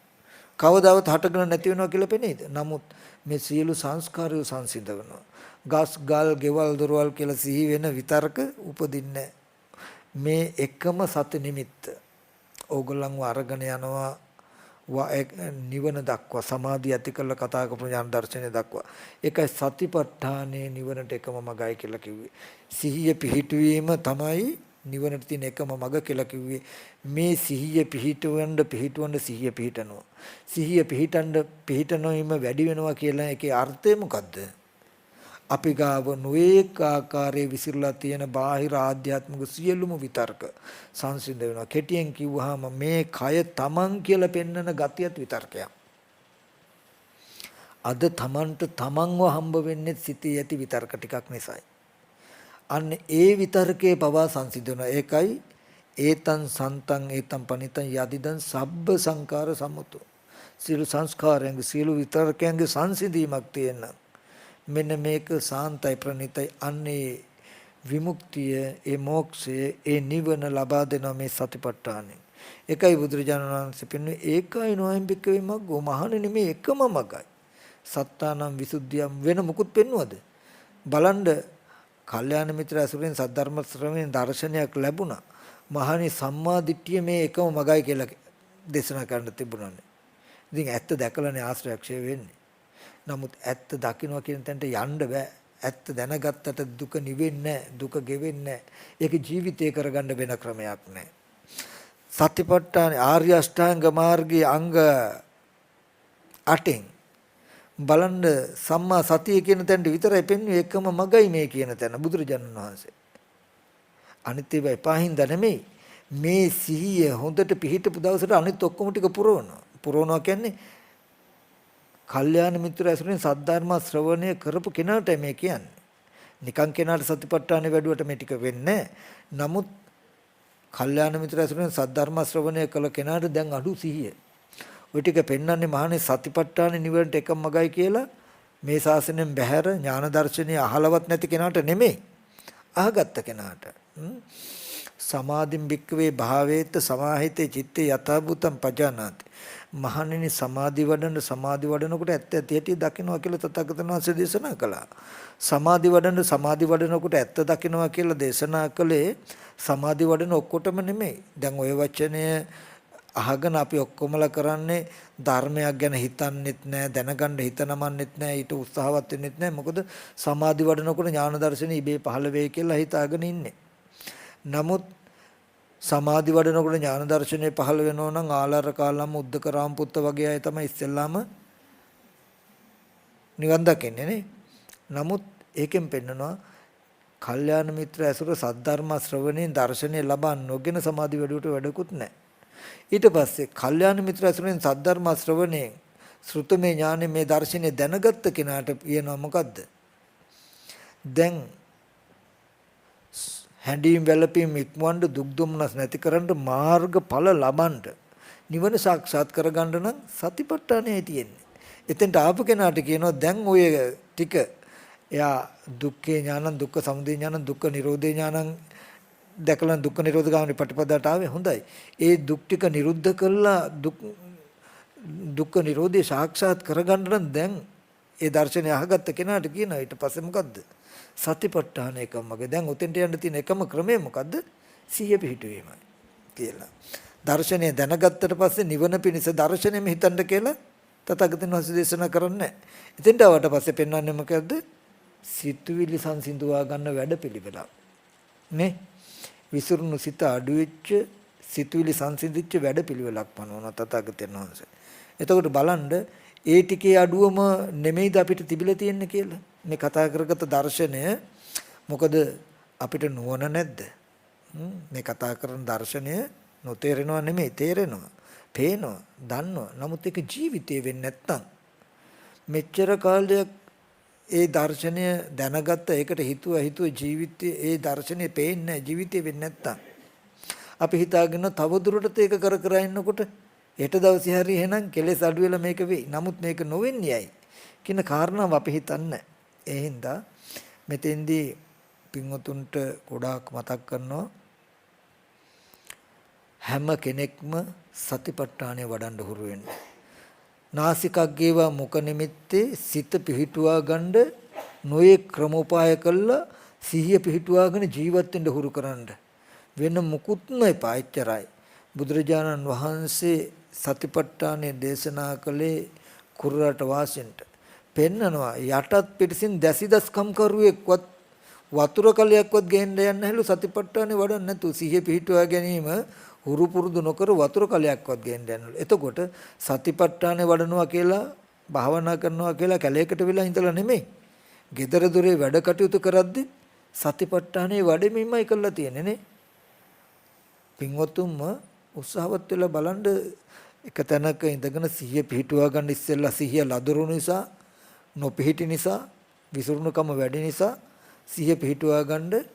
කවදාවත් හටගෙන නැති වෙනවා කියලා පෙනේද? නමුත් මේ සියලු සංස්කාරය සංසිඳවනවා. ගස්, ගල්, ගෙවල්, දොරවල් කියලා සිහි වෙන විතරක උපදින්නේ මේ එකම සති නිමිත්ත ඕගොල්ලන්ව අරගෙන යනවා නිවන දක්වා, සමාධිය ඇති කරලා කතා කරපු ඥාන දර්ශනය දක්වා. ඒකයි සතිපට්ඨානේ නිවනට එකම මගයි කියලා කිව්වේ. සිහිය පිහිටුවීම තමයි නිවනට තියෙන එකම මග කියලා කිව්වේ. මේ සිහිය පිහිටවන්න සිහිය පිහිටනවා. සිහිය පිහිටනොයිම වැඩි වෙනවා කියලා ඒකේ අර්ථය මොකද්ද? අපි ගාව නොඑක ආකාරයේ විසිරලා තියෙන බාහිර ආධ්‍යාත්මික සියලුම විතර්ක සංසිඳ වෙනවා. කෙටියෙන් කිව්වහම මේ කය තමන් කියලා පෙන්වන ගතියත් විතර්කයක්. අද තමන්ට තමන්ව හම්බ වෙන්නේ සිතේ ඇති විතර්ක ටිකක් නිසායි. අන්න ඒ විතර්කේ පවා සංසිඳ වෙනවා. ඒකයි ඒතං සන්තං ඒතං පනිතං යදිදං සබ්බ සංකාර සමුතු. සියලු සංස්කාරයන්ගේ සියලු විතර්කයන්ගේ සංසිඳීමක් තියෙනවා. මෙන්න මේක සාන්තයි ප්‍රණීතයි. අන්නේ විමුක්තිය, ඒ මොක්ෂය, ඒ නිවන ලබා දෙන මේ සතිපට්ඨානෙ. ඒකයි බුදුරජාණන් වහන්සේ පෙන්වන්නේ ඒකයි නොයම් බික්කවේ මග්ගෝ. මහණෙනි මේ එකම මගයි. සත්තානම් විසුද්ධියම් වෙන මුකුත් පෙන්වුවද? බලන්න කල්යාණ මිත්‍ර ඇසුරෙන් සද්ධර්ම ශ්‍රවණයෙන් දර්ශනයක් ලැබුණා. මහණනි සම්මා දිට්ඨිය මේ එකම මගයි කියලා දේශනා කරන්න තිබුණානේ. ඉතින් ඇත්ත දැකලානේ ආශ්‍රයක්ෂය වෙන්නේ. නමුත් ඇත්ත දකින්න කියන තැනට යන්න බෑ. ඇත්ත දැනගත්තට දුක නිවෙන්නේ නැහැ. දුක ගෙවෙන්නේ නැහැ. ඒක ජීවිතේ කරගන්න වෙන ක්‍රමයක් නැහැ. සතිපට්ඨාන ආර්ය අෂ්ටාංග මාර්ගයේ අංග 8න් බලන්න සම්මා සතිය කියන තැනට විතරයි පෙන්වන්නේ එකම මගයි මේ කියන තැන බුදුරජාණන් වහන්සේ. අනිත් ඒවා එපාහින්ද නෙමෙයි. මේ සිහිය හොඳට පිහිටපු දවසට අනිත් ඔක්කොම ටික පුරවනවා. පුරවනවා කියන්නේ කල්යාණ මිත්‍ර ඇසුරෙන් සද්ධර්ම ශ්‍රවණය කරපු කෙනාට මේ කියන්නේ. නිකන් කෙනාට සතිපට්ඨානෙ වැඩුවට මේ ටික වෙන්නේ නැහැ. නමුත් කල්යාණ මිත්‍ර ඇසුරෙන් සද්ධර්ම ශ්‍රවණය කළ කෙනාට දැන් අඩු සිහිය. ඔය ටික පෙන්වන්නේ මහානේ සතිපට්ඨානෙ නිවනට එකම මගයි කියලා මේ ශාසනයෙන් බැහැර ඥාන දර්ශනීය අහලවත් නැති කෙනාට නෙමෙයි. අහගත්ත කෙනාට. සමාධින් බික්කවේ භාවේත සමාහිතේ චිත්තේ යථාභූතං පජානාති. මහණෙනි සමාධි වඩනකොට ඇත්ත ඇති දකින්නවා කියලා තථාගතයන් වහන්සේ දේශනා කළා. සමාධි වඩනකොට ඇත්ත දකින්නවා කියලා දේශනා කළේ සමාධි වඩන ඔක්කොටම නෙමෙයි. දැන් ওই වචනය අහගෙන අපි ඔක්කොමලා කරන්නේ ධර්මයක් ගැන හිතන්නෙත් නැහැ, දැනගන්න හිතනමන්නෙත් නැහැ, ඊට උත්සාහවත් වෙන්නෙත් නැහැ. මොකද සමාධි වඩනකොට ඥාන දර්ශනේ ඉබේ පහළ වෙයි කියලා හිතාගෙන ඉන්නේ. නමුත් සමාධි වඩනකොට ඥාන දර්ශනේ පහළ වෙනෝ නම් ආලාර කාලම් උද්දක රාම පුත්ත වගේ අය තමයි ඉස්සෙල්ලාම නිවන් දකින්නේ නේ. නමුත් ඒකෙන් පෙන්නනවා කල්යාණ මිත්‍ර ඇසුර සද්ධර්ම ශ්‍රවණයෙන් දර්ශනේ ලබා නොගෙන සමාධි වැඩුවට වැඩකුත් නැහැ. ඊට පස්සේ කල්යාණ මිත්‍ර ඇසුරෙන් සද්ධර්ම ශ්‍රවණයෙන් ශ්‍රුතමේ ඥානෙ මේ දර්ශනේ දැනගත්ත කෙනාට කියනවා මොකද්ද? දැන් හැඬීම් වැළපීම් ඉක්මවන්න දුක් දුම්නස් නැති කරන්න මාර්ගඵල ලබන්න නිවන සාක්ෂාත් කරගන්න නම් සතිපට්ඨානයයි තියෙන්නේ. එතෙන්ට ආපු කෙනාට කියනවා දැන් ඔය ටික එයා දුක්ඛේ ඥානං දුක්ඛ සමුදය ඥානං දුක්ඛ නිරෝධේ ඥානං දැකලා දුක්ඛ නිරෝධ ගාමිනී ප්‍රතිපදාට ආවේ හොඳයි. ඒ දුක් ටික නිරුද්ධ කළා දුක්ඛ නිරෝධේ සාක්ෂාත් කරගන්න නම් දැන් ඒ දර්ශනය අහගත්ත කෙනාට කියනවා ඊට පස්සේ මොකද්ද? සතිපට්ඨාන එකම මගේ. දැන් උතෙන්ට යන්න තියෙන එකම ක්‍රමය මොකද්ද? සිහිය පිහිටුවීමයි කියලා. දර්ශනය දැනගත්තට පස්සේ නිවන පිණිස දර්ශනයෙම හිතන්න කියලා තථාගතයන් වහන්සේ දේශනා කරන්නේ. එතෙන්ට ආවට පස්සේ පෙන්වන්නේ මොකද්ද? සිතුවිලි සංසිඳුවා ගන්න වැඩපිළිවෙල. නේ? විසිරුණු සිත අඩු වෙච්ච සිතුවිලි සංසිඳිච්ච වැඩපිළිවෙලක් පනවන තථාගතයන් වහන්සේ. එතකොට බලන්න ඒ ටිකේ අඩුවම නෙමෙයිද අපිට තිබිලා තියෙන්නේ කියලා. මේ කතා කරගත දර්ශනය මොකද අපිට නුවණ නැද්ද? මේ කතා කරන දර්ශනය නොතේරෙනව නෙමෙයි තේරෙනවා. පේනවා, දන්නවා. නමුත් ඒක ජීවිතේ වෙන්නේ නැත්තම් මෙච්චර කාලයක් ඒ දර්ශනය දැනගත්ත ඒකට හිතුව ජීවිතේ ඒ දර්ශනේ පේන්නේ ජීවිතේ වෙන්නේ නැත්තම් අපි හිතාගෙන තව දුරටත් ඒක කර කර ඉන්නකොට හෙට දවසේ හරි එහෙනම් කෙලෙස් අඩු වෙලා මේක වෙයි. නමුත් මේක නොවෙන්නේ ඇයි කියන කාරණාව අපි හිතන්නේ. ඒ හින්දා මෙතෙන්දී පින්වතුන්ට ගොඩාක් මතක් කරනවා හැම කෙනෙක්ම සතිපට්ඨානය වඩන්න හුරු වෙන්න. නාසිකග්ගේවා මුඛ නිමිත්තේ සිත පිහිටුවා ගන්න නොයේ ක්‍රමෝපාය කළා සිහිය පිහිටුවාගෙන ජීවත් වෙන්න හුරු කරන්න. වෙන මුකුත්ම එපා එච්චරයි. බුදුරජාණන් වහන්සේ සතිපට්ඨානය දේශනා කළේ කුරුරට වාසෙන්ට. පෙන්නනවා යටත් පිටින් දැසිදස්කම් කරුවෙක්වත් වතුර කලයක්වත් ගේන්න යන්න හැලු සතිපට්ඨානේ වඩන්න නැතු සිහිය පිහිටුවා ගැනීම හුරු පුරුදු නොකර වතුර කලයක්වත් ගේන්න යන්නලු. එතකොට සතිපට්ඨානේ වඩනවා කියලා භාවනා කරනවා කියලා කැලේකට වෙලා ඉඳලා නෙමෙයි. gedara dore වැඩ කටයුතු කරද්දි සතිපට්ඨානේ වඩෙමින්මයි කරලා තියෙන්නේ නේ. පින්වතුන්ම උත්සාහවත් වෙලා බලන්න එක තැනක ඉඳගෙන සිහිය පිහිටුවා ගන්න ඉස්සෙල්ලා සිහිය ලදරුණු නිසා නොපිහිටි නිසා විසුරුණුකම වැඩි නිසා සිහිය පිහිටුවා ගන්න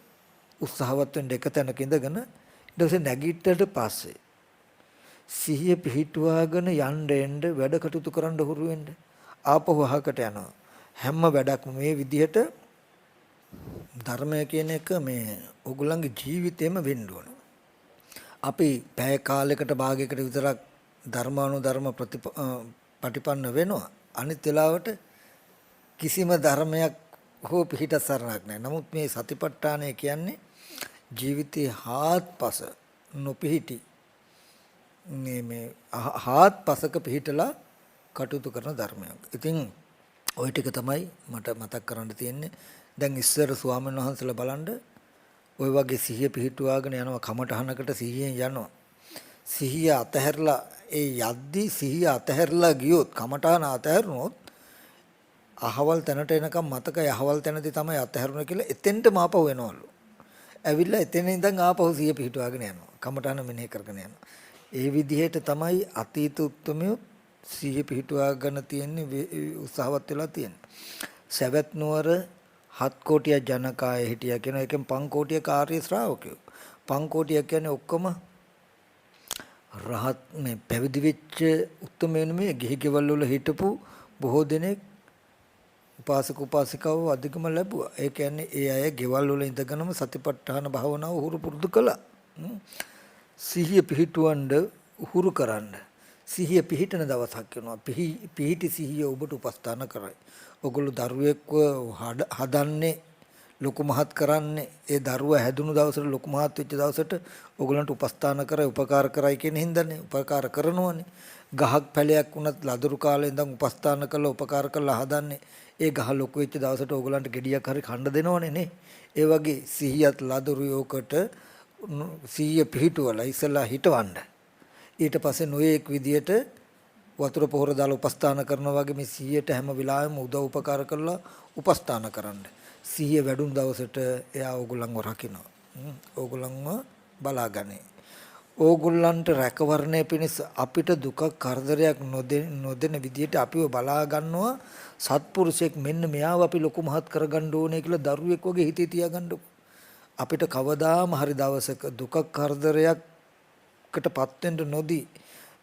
උත්සාහවත් වෙන්න එක තැනක ඉඳගෙන ඊට පස්සේ නැගිට්ටට පස්සේ සිහිය පිහිටුවාගෙන යන්න එන්න වැඩ කටයුතු කරන්න හුරු වෙන්න ආපහු අහකට යනවා හැම වැඩක්ම මේ විදිහට ධර්මය කියන එක මේ ඕගොල්ලන්ගේ ජීවිතේම වෙන්න ඕන. අපි පැය කාලයකට භාගයකට විතරක් ධර්මානුධර්ම ප්‍රතිපන්න වෙනවා. අනිත් වෙලාවට කිසිම ධර්මයක් හෝ පිහිට සරණක් නැහැ. නමුත් මේ සතිපට්ඨානය කියන්නේ ජීවිතේ හාත්පස නොපිහිටි මේ හාත්පසක පිහිටලා කටයුතු කරන ධර්මයක්. ඉතින් ওই ටික තමයි මට මතක් කරන්න තියෙන්නේ. දැන් ඉස්සර ස්වාමීන් වහන්සේලා බලන්න ওই වගේ සිහිය පිහිටුවාගෙන යනවා කමටහනකට සිහියෙන් යනවා. සිහිය අතහැරලා ඒ යද්දි සිහිය අතහැරලා ගියොත් කමටහන අතහැරුණොත් අහවල් තැනට එනකම් මතකයි අහවල් තැනදී තමයි අතහැරුණ කියලා එතෙන්ටම ආපහු එනවලු. ඇවිල්ලා එතන ඉඳන් ආපහු සිහිය පිහිටුවාගෙන යනවා. කමටහන මෙනෙහි කරගෙන යනවා. ඒ විදිහට තමයි අතීත උත්මය සිහිය පිහිටුවාගෙන තියෙන්නේ උත්සාහවත් වෙලා තියෙන්නේ. සවැත් නුවර 7 කෝටිය ජනකාය හිටියා කියන එකෙන් 5 කෝටිය කාර්ය ශ්‍රාවකයෝ. 5 කෝටිය කියන්නේ ඔක්කොම රහත් මේ පැවිදි වෙච්ච උත්මයන් මේ ගිහි ගෙවල් වල හිටපු බොහෝ දෙනෙක් උපාසක උපාසිකාව අධිකම ලැබුවා. ඒ කියන්නේ ඒ අය ගෙවල් වල ඉඳගෙනම සතිපට්ඨාන භාවනාව උහුරු පුරුදු කළා. සිහිය පිහිටුවන්න උහුරු කරන්න. සිහිය පිහිටන දවසක් වෙනවා. පිහිටි සිහිය ඔබට උපස්ථාන කරයි. ඔගොල්ලෝ දරුවෙක්ව හදන්නේ ලොකු මහත් කරන්නේ ඒ දරුවා හැදුණු දවසට ලොකු මහත් වෙච්ච දවසට ඔයගලන්ට උපස්ථාන කරයි උපකාර කරයි කියන හින්දානේ උපකාර කරනවනේ. ගහක් පැලයක් වුණත් ලදරු කාලේ ඉඳන් උපස්ථාන කරලා උපකාර කරලා හදන්නේ ඒ ගහ ලොකු වෙච්ච දවසට ඔයගලන්ට ගෙඩියක් හරි කන්න දෙනවනේ නේ. ඒ වගේ සිහියත් ලදරු යෝකට සිහිය පිහිටුවලා ඉස්සලා හිටවන්න. ඊට පස්සේ නොයේක් විදියට වතුර පොහොර දාලා උපස්ථාන කරනවා වගේ මේ සිහියට හැම වෙලාවෙම උදව් උපකාර කරලා උපස්ථාන කරන්න. සිහිය වැඩුණු දවසට එයා ඕගොල්ලන්ව රකින්න. ඕගොල්ලන්ව බලාගන්නේ. ඕගොල්ලන්ට රැකවරණය පිණිස අපිට දුක කරදරයක් නොදෙන විදියට අපිව බලා ගන්නවා සත්පුරුෂයෙක් මෙන්න මෙයාව අපි ලොකු මහත් කරගන්න ඕනේ කියලා දරුවෙක් වගේ හිතේ තියාගන්නකො. අපිට කවදාම හරි දවසක දුක කරදරයක්කටපත් වෙන්න නොදී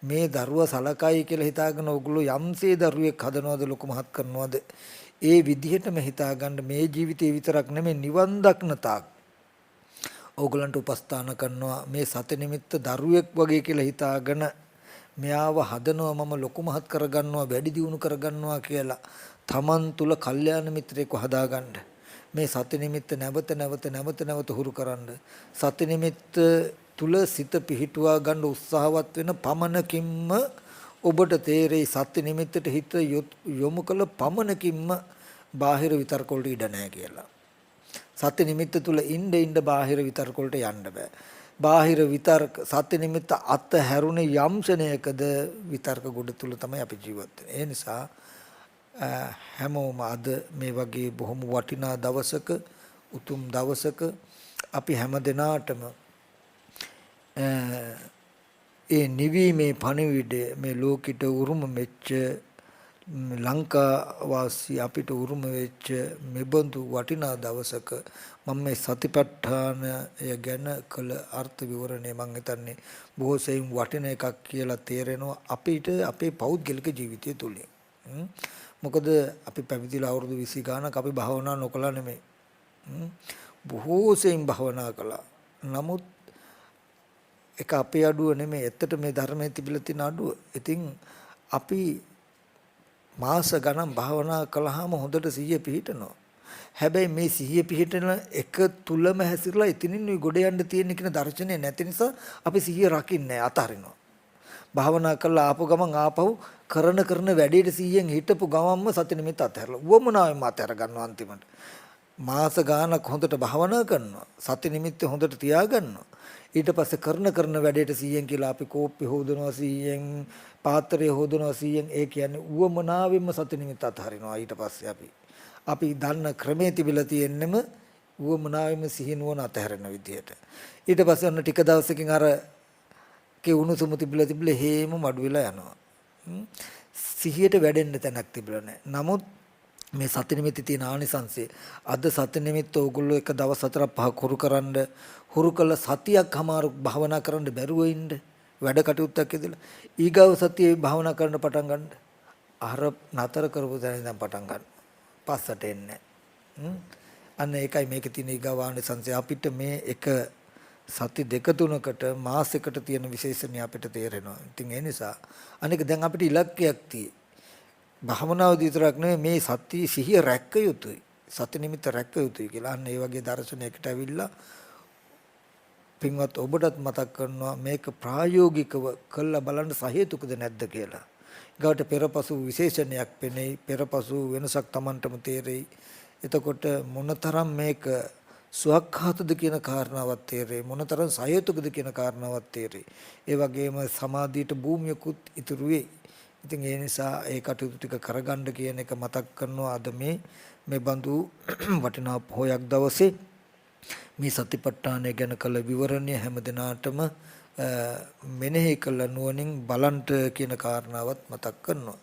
මේ දරුවා සලකයි කියලා හිතාගෙන ඕගොල්ලෝ යම්සේ දරුවෙක් හදනවද ලොකු මහත් කරනවද ඒ විදිහටම හිතාගන්න මේ ජීවිතේ විතරක් නෙමෙයි නිවන් දක්න තාක් ඕගලන්ට උපස්ථාන කරනවා මේ සත නිමිත්ත දරුවෙක් වගේ කියලා හිතාගෙන මෙයාව හදනවා මම ලොකු මහත් කරගන්නවා වැඩි දියුණු කරගන්නවා කියලා තමන් තුල කල්යාණ මිත්‍රයෙක්ව හදාගන්න මේ සත නිමිත්ත නැවත හුරු කරන්න සත නිමිත්ත තුල සිත පිහිටුවා ගන්න උත්සාහවත් වෙන පමණකින්ම ඔබට තේරෙයි සත්‍ය නිමිත්තට හිත යොමු කළ පමණකින්ම බාහිර විතර්ක වලට ඉඩ නැහැ කියලා. සති නිමිත්ත තුල ඉන්න බාහිර විතර්ක වලට යන්න බෑ. බාහිර විතර්ක සති නිමිත්ත අත හැරුණේ යම් ශනයකද විතර්ක ගොඩ තුල තමයි අපි ජීවත් වෙන්නේ. ඒ නිසා හැමෝම අද මේ වගේ බොහොම වටිනා දවසක උතුම් දවසක අපි හැම දිනාටම ඒ නිවීමේ පණිවිඩය මේ ලෝකෙට උරුම මෙච්ච ලංකා වාසී අපිට උරුම වෙච්ච මෙබඳු වටිනා දවසක මම මේ සතිපට්ඨානය ගැන කළ අර්ථ විවරණය මම හිතන්නේ බොහෝ සෙයින් වටින එකක් කියලා තේරෙනවා අපිට අපේ පෞද්ගලික ජීවිතය තුලින්. මොකද අපි පැවිදිලා අවුරුදු 20 ගානක් අපි භාවනා නොකළා නෙමෙයි. බොහෝ සෙයින් භාවනා කළා. නමුත් ඒක අපේ අඩුව නෙමෙයි. ඇත්තට මේ ධර්මයේ තිබිලා තියෙන අඩුව. ඉතින් අපි මාස ගණන් භාවනා කළාම හොඳට සිහිය පිහිටනවා. හැබැයි මේ සිහිය පිහිටන එක තුලම හැසිරලා ඉතින් ගොඩ යන්න තියෙන කියන දර්ශනය නැති නිසා අපි සිහිය රකින්නේ අතාරිනවා. භාවනා කළා ආපු ගමන් ආපහු කරන වැඩේට සිහියෙන් හිටපු ගමන්ම සති නිමිත්ත අතහැරලා වොමනාවෙන් අතහැර ගන්නවා අන්තිමට. මාස ගානක් හොඳට භාවනා කරනවා. සති නිමිත්ත හොඳට තියාගන්නවා. ඊට පස්සේ කරන වැඩේට 100න් කියලා අපි කෝප්පේ හොදනවා 100න් පාත්‍රය හොදනවා 100න් ඒ කියන්නේ උවමනාවෙන්ම සති නිමිත්ත අතහරිනවා. ඊට පස්සේ අපි දන්න ක්‍රමයේ තිබිලා තියෙන්නෙම උවමනාවෙන්ම සිහිනුවන අතහැරෙන විදියට. ඊට පස්සේ ඔන්න ටික දවසකින් අර උණුසුම තිබිලා හේම මඩු වෙලා යනවා. සිහියට වැඩෙන්න තැනක් තිබිලා නැහැ. නමුත් මේ සති නිමිති තියෙන ආනිසංසය අද සති නිමිත්ත ඕගොල්ලෝ එක දවස් 4-5 හුරු කළ සතියක් හමාරු භාවනා කරන්න බැරුව ඉන්න වැඩ කටයුත්තක් ඉදලා ඊගව සතියේ භාවනා කරන්න පටන් ගන්න අර නතර කරපු දැන ඉඳන් පටන් ගන්න පස්සට එන්නේ අන්න ඒකයි මේකේ තියෙන ඊගව ආනිසංසය අපිට මේ එක සති දෙක තුනකට මාසයකට තියෙන විශේෂණිය අපිට තේරෙනවා. ඉතින් ඒ නිසා අනික දැන් අපිට ඉලක්කයක් තියෙයි. භාවනාවදී විතරක් නෙවෙයි මේ සති සිහිය රැක්ක යුතුයි. සති නිමිත්ත රැක්ක යුතුයි කියලා. අන්න ඒ වගේ දර්ශනයකට ඇවිල්ලා පින්වත් ඔබටත් මතක් කරනවා මේක ප්‍රායෝගිකව කළා බලන්න සහේතුකද නැද්ද කියලා. ඊගොට පෙරපසු විශේෂණයක් පෙනෙයි. පෙරපසු වෙනසක් Tamanටම තේරෙයි. එතකොට මොනතරම් මේක සුවක්ඛාතද කියන කාරණාවක් තේරෙයි. මොනතරම් සහේතුකද කියන කාරණාවක් තේරෙයි. ඒ වගේම සමාධියට භූමියකුත් ඉතුරු වෙයි. ඉතින් ඒ නිසා ඒ කටයුතු ටික කරගන්න කියන එක මතක් කරනවා අද මේ බඳු වටිනා පොහොයක් දවසේ මේ සතිපට්ඨානය ගැන කළ විවරණය හැම දිනාටම මෙනෙහි කළ නුවණින් බලන්ට කියන කාරණාවත් මතක් කරනවා.